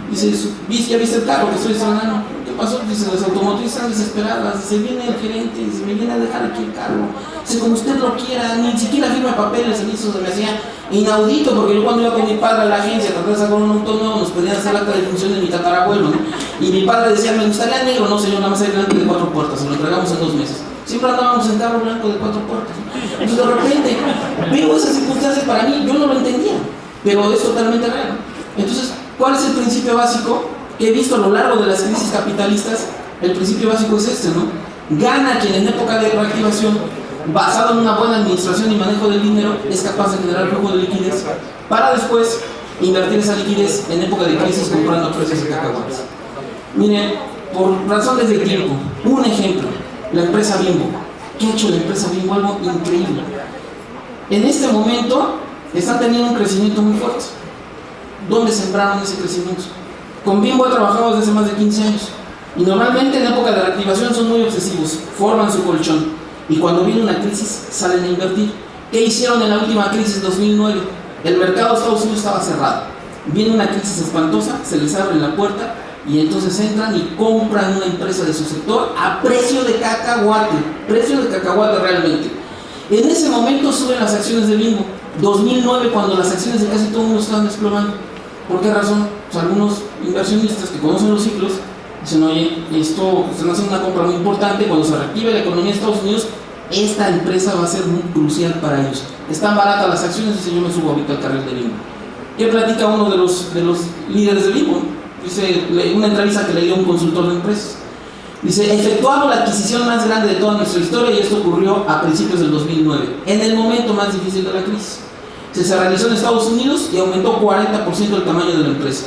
Dice, ¿ya viste el carro que estoy estrenando? ¿Qué pasó? Dice, las automotrices están desesperadas. Dice, viene el gerente, dice, me viene a dejar aquí el carro. Dice, como usted lo quiera, ni siquiera firma papeles. Y eso se me hacía inaudito, porque yo cuando iba con mi padre a la agencia a tratar de sacar un auto nuevo, nos pedían hacer acta de función de mi tatarabuelo, ¿no? Y mi padre decía, me gustaría negro. No, señor, nada más hay blanco de 4 puertas, se lo entregamos en 2 meses. Siempre andábamos en carro blanco de 4 puertas. Entonces de repente veo esas circunstancias, para mí, yo no lo entendía, pero es totalmente real. Entonces, ¿cuál es el principio básico que he visto a lo largo de las crisis capitalistas? El principio básico es este, ¿no? Gana quien en época de reactivación, basado en una buena administración y manejo del dinero, es capaz de generar flujo de liquidez para después invertir esa liquidez en época de crisis comprando precios de cacahuates. Miren, por razones de tiempo, un ejemplo, la empresa Bimbo. ¿Qué ha hecho la empresa Bimbo? Algo increíble. En este momento están teniendo un crecimiento muy fuerte. ¿Dónde sembraron ese crecimiento? Con Bimbo he trabajado desde hace más de 15 años. Y normalmente en época de reactivación son muy obsesivos, forman su colchón. Y cuando viene una crisis, salen a invertir. ¿Qué hicieron en la última crisis 2009? El mercado de Estados Unidos estaba cerrado. Viene una crisis espantosa, se les abre la puerta y entonces entran y compran una empresa de su sector a precio de cacahuate realmente. En ese momento suben las acciones de Bimbo. 2009, cuando las acciones de casi todo el mundo estaban desplomando. ¿Por qué razón? Pues algunos inversionistas que conocen los ciclos dicen, oye, esto están haciendo una compra muy importante, cuando se reactive la economía de Estados Unidos, esta empresa va a ser muy crucial para ellos. Están baratas las acciones, dice, yo me subo ahorita al carril de Bimbo. ¿Qué platica uno de los líderes de Bimbo? Dice, una entrevista que le dio un consultor de empresas. Dice, efectuamos la adquisición más grande de toda nuestra historia y esto ocurrió a principios del 2009, en el momento más difícil de la crisis. Se realizó en Estados Unidos y aumentó 40% el tamaño de la empresa.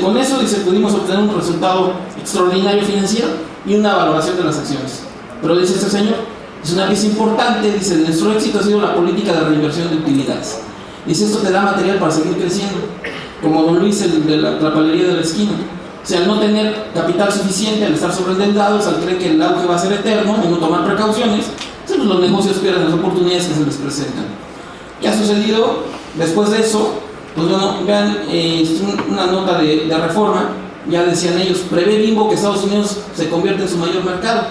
Con eso, dice, pudimos obtener un resultado extraordinario financiero y una valoración de las acciones. Pero dice este señor, es una pieza importante, dice, nuestro éxito ha sido la política de reinversión de utilidades. Dice, esto te da material para seguir creciendo, como don Luis, el de la palería de la esquina. O sea, al no tener capital suficiente, al estar sobreendeudados, al creer que el auge va a ser eterno y no tomar precauciones, pues los negocios pierden las oportunidades que se les presentan. ¿Qué ha sucedido después de eso? Pues bueno, vean, una nota de Reforma, ya decían ellos, prevé Bimbo que Estados Unidos se convierte en su mayor mercado.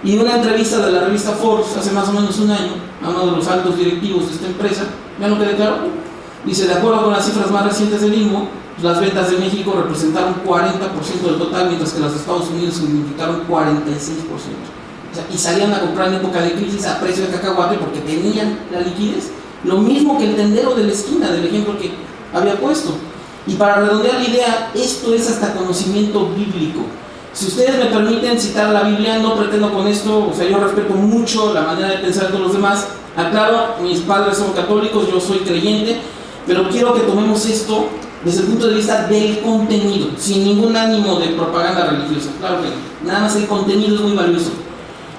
Y una entrevista de la revista Forbes hace más o menos un año a uno de los altos directivos de esta empresa, vean lo que declaró. Dice, de acuerdo con las cifras más recientes de Bimbo, las ventas de México representaron 40% del total, mientras que las de Estados Unidos significaron 46%. O sea, y salían a comprar en época de crisis a precio de cacahuate porque tenían la liquidez. Lo mismo que el tendero de la esquina, del ejemplo que había puesto. Y para redondear la idea, esto es hasta conocimiento bíblico. Si ustedes me permiten citar la Biblia, no pretendo con esto, o sea, yo respeto mucho la manera de pensar de todos los demás. Aclaro, mis padres son católicos, yo soy creyente, pero quiero que tomemos esto desde el punto de vista del contenido, sin ningún ánimo de propaganda religiosa. Claro que nada más el contenido es muy valioso.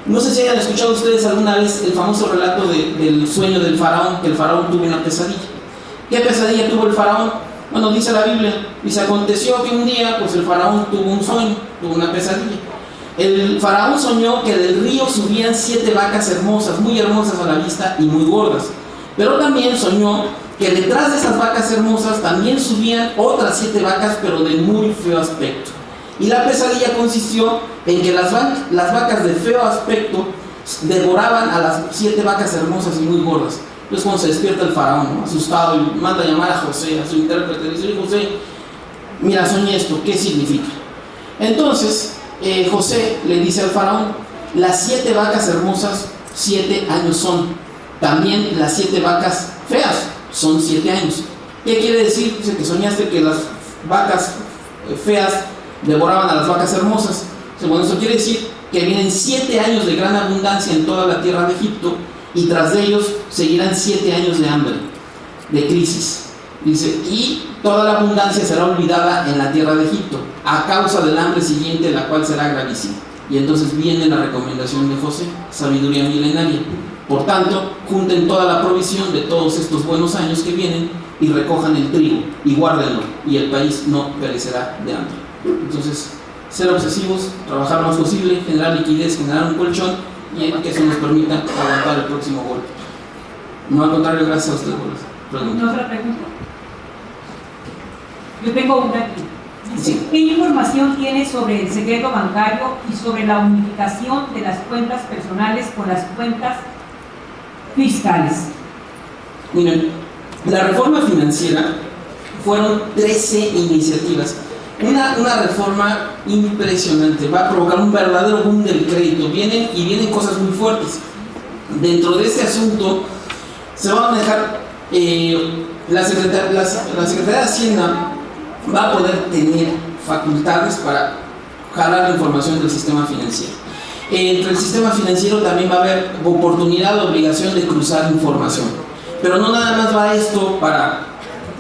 No sé si hayan escuchado ustedes alguna vez el famoso relato del sueño del faraón, que el faraón tuvo una pesadilla. ¿Qué pesadilla tuvo el faraón? Bueno, dice la Biblia, dice, aconteció que un día, pues el faraón tuvo un sueño, tuvo una pesadilla. El faraón soñó que del río subían 7 vacas hermosas, muy hermosas a la vista y muy gordas. Pero también soñó que detrás de esas vacas hermosas también subían otras 7 vacas, pero de muy feo aspecto. Y la pesadilla consistió en que las vacas de feo aspecto devoraban a las 7 vacas hermosas y muy gordas. Entonces cuando se despierta el faraón, ¿no?, asustado, y manda a llamar a José, a su intérprete, y dice, José, mira, soñé esto, ¿qué significa? Entonces José le dice al faraón, las 7 vacas hermosas 7 años son, también las 7 vacas feas son 7 años. ¿Qué quiere decir? Dice que soñaste que las vacas feas devoraban a las vacas hermosas. Bueno, eso quiere decir que vienen 7 años de gran abundancia en toda la tierra de Egipto, y tras de ellos seguirán 7 años de hambre, de crisis. Dice, y toda la abundancia será olvidada en la tierra de Egipto a causa del hambre siguiente, la cual será gravísima. Y entonces viene la recomendación de José, sabiduría milenaria. Por tanto, junten toda la provisión de todos estos buenos años que vienen y recojan el trigo y guárdenlo, y el país no perecerá de hambre. Entonces, ser obsesivos, trabajar lo más posible, generar liquidez, generar un colchón, y que eso nos permita aguantar el próximo golpe. No, al contrario, gracias a usted por la pregunta. ¿Otra pregunta? Yo tengo una aquí. Sí. ¿Qué información tiene sobre el secreto bancario y sobre la unificación de las cuentas personales con las cuentas fiscales? Miren, la reforma financiera fueron 13 iniciativas. Una reforma impresionante, va a provocar un verdadero boom del crédito. Vienen cosas muy fuertes. Dentro de este asunto se va a manejar, la Secretaría de Hacienda va a poder tener facultades para jalar la información del sistema financiero. Entre el sistema financiero también va a haber oportunidad o obligación de cruzar información. Pero no nada más va esto para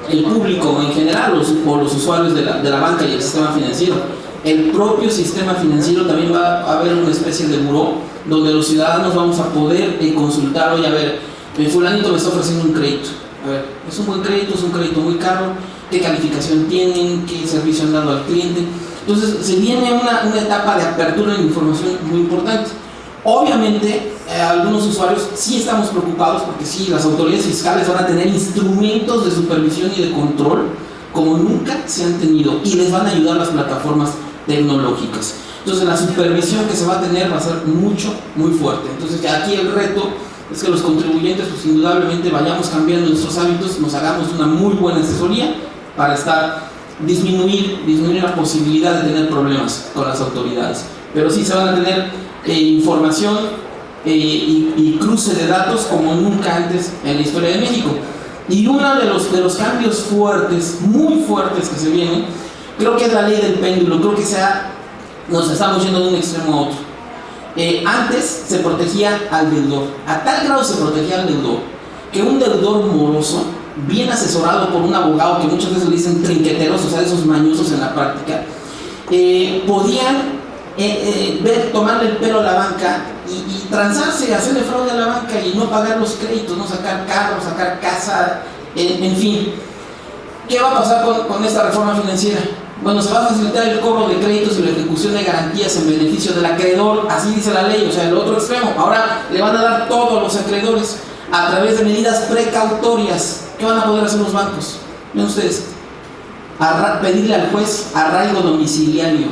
el público en general o los usuarios de la banca y el sistema financiero. El propio sistema financiero también va a haber una especie de buró donde los ciudadanos vamos a poder consultar, oye, a ver, fulanito me está ofreciendo un crédito. A ver, ¿es un buen crédito? ¿Es un crédito muy caro? ¿Qué calificación tienen? ¿Qué servicio han dado al cliente? Entonces, se viene una etapa de apertura de información muy importante. Obviamente, algunos usuarios sí estamos preocupados porque sí, las autoridades fiscales van a tener instrumentos de supervisión y de control como nunca se han tenido y les van a ayudar las plataformas tecnológicas. Entonces, la supervisión que se va a tener va a ser muy fuerte. Entonces, aquí el reto es que los contribuyentes, pues indudablemente vayamos cambiando nuestros hábitos, nos hagamos una muy buena asesoría para disminuir la posibilidad de tener problemas con las autoridades. Pero sí se van a tener información y cruce de datos como nunca antes en la historia de México. Y uno de los cambios fuertes, muy fuertes que se vienen, creo que es la ley del péndulo. Creo que nos estamos yendo de un extremo a otro. Antes se protegía al deudor, a tal grado se protegía al deudor que un deudor moroso, bien asesorado por un abogado que muchas veces le dicen trinqueteros, o sea, esos mañosos en la práctica, podían tomarle el pelo a la banca y transarse, hacerle fraude a la banca y no pagar los créditos, no sacar carros, sacar casa, en fin. ¿Qué va a pasar con esta reforma financiera? Bueno, se va a facilitar el cobro de créditos y la ejecución de garantías en beneficio del acreedor, así dice la ley, o sea, el otro extremo. Ahora le van a dar todo a los acreedores a través de medidas precautorias. ¿Qué van a poder hacer los bancos? Ven ustedes, pedirle al juez arraigo domiciliario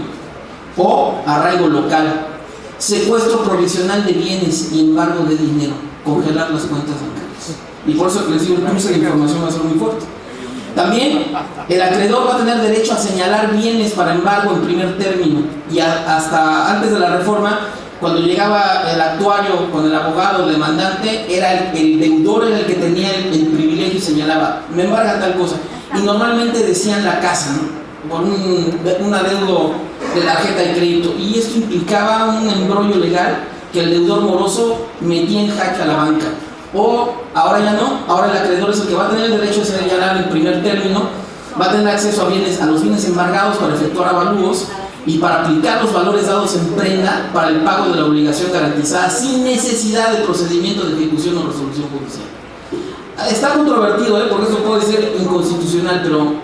o arraigo local, secuestro provisional de bienes y embargo de dinero, congelar las cuentas bancarias. Y por eso les digo, el cruce de información va a ser muy fuerte. También el acreedor va a tener derecho a señalar bienes para embargo en primer término, y hasta antes de la reforma, cuando llegaba el actuario con el abogado, el demandante, era el deudor era el que tenía el privilegio y señalaba, me embargan tal cosa, y normalmente decían la casa, ¿no? Por un adeudo de tarjeta de crédito, y esto implicaba un embrollo legal que el deudor moroso metía en jaque a la banca. O ahora ya no, ahora el acreedor es el que va a tener el derecho de señalar en primer término, va a tener acceso a los bienes embargados para efectuar avalúos y para aplicar los valores dados en prenda para el pago de la obligación garantizada sin necesidad de procedimiento de ejecución o resolución judicial. Está controvertido, porque esto puede ser inconstitucional, pero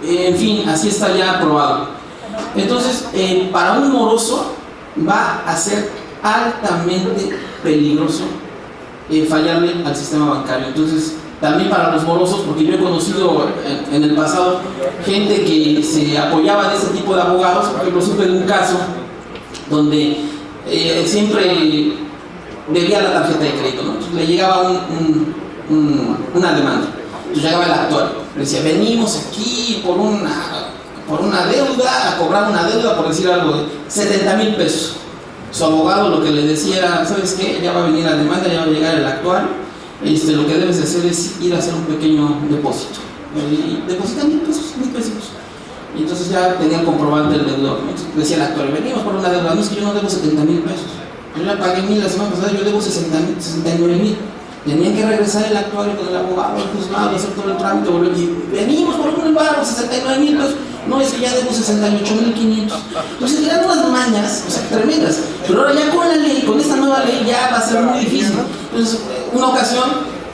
en fin, así está ya aprobado. Entonces, para un moroso va a ser altamente peligroso fallarle al sistema bancario. Entonces, también para los morosos, porque yo he conocido en el pasado gente que se apoyaba en este tipo de abogados. Por ejemplo, supe de un caso donde siempre debía la tarjeta de crédito, ¿no? Entonces, le llegaba una demanda. Entonces llegaba el actuario, le decía, venimos aquí por una deuda, a cobrar una deuda, por decir algo, de 70,000 pesos. Su abogado lo que le decía era, ¿sabes qué? Ya va a venir la demanda, ya va a llegar el actuario, lo que debes de hacer es ir a hacer un pequeño depósito. Y depositan 1,000 pesos. Y entonces ya tenía el comprobante del deudor. Entonces decía el actuario, venimos por una deuda, no es que yo no debo 70,000 pesos. Yo ya pagué 1,000 la semana pasada, yo debo 69,000. Tenían que regresar el actuario con el abogado, el juzgado, hacer todo el trámite, volver y venimos por un embargo, 69,000 pesos. No, es que ya debo 68,500. Entonces eran unas mañas, o sea, tremendas. Pero ahora ya con la ley, con esta nueva ley, ya va a ser muy difícil. Entonces, una ocasión,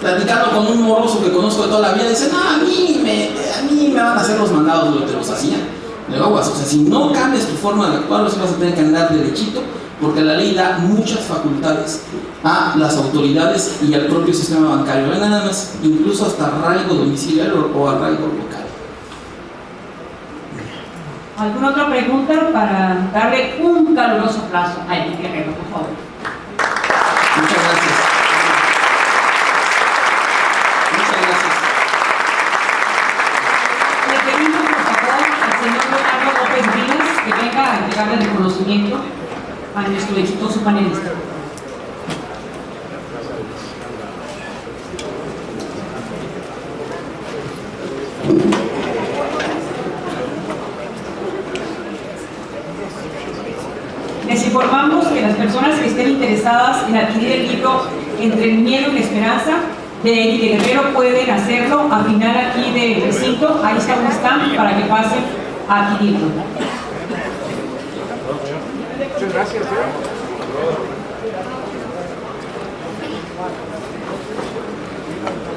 platicando con un moroso que conozco de toda la vida, dice, no, a mí me van a hacer los mandados de lo que los hacían. Le digo, o sea, si no cambias tu forma de actuar, vas a tener que andar derechito, porque la ley da muchas facultades a las autoridades y al propio sistema bancario. Nada más, incluso hasta arraigo domiciliario o arraigo local. ¿Alguna otra pregunta para darle un caluroso aplauso a Eric Guerrero, por favor? Muchas gracias. Muchas gracias. Le pedimos, por favor, al señor Leonardo López Vilas que venga a entregarle el reconocimiento a nuestro exitoso panelista. Les informamos que las personas que estén interesadas en adquirir el libro Entre el miedo y la esperanza de Eric Guerrero pueden hacerlo al final aquí del recinto. Ahí está un stand para que pasen a adquirirlo. Muchas gracias.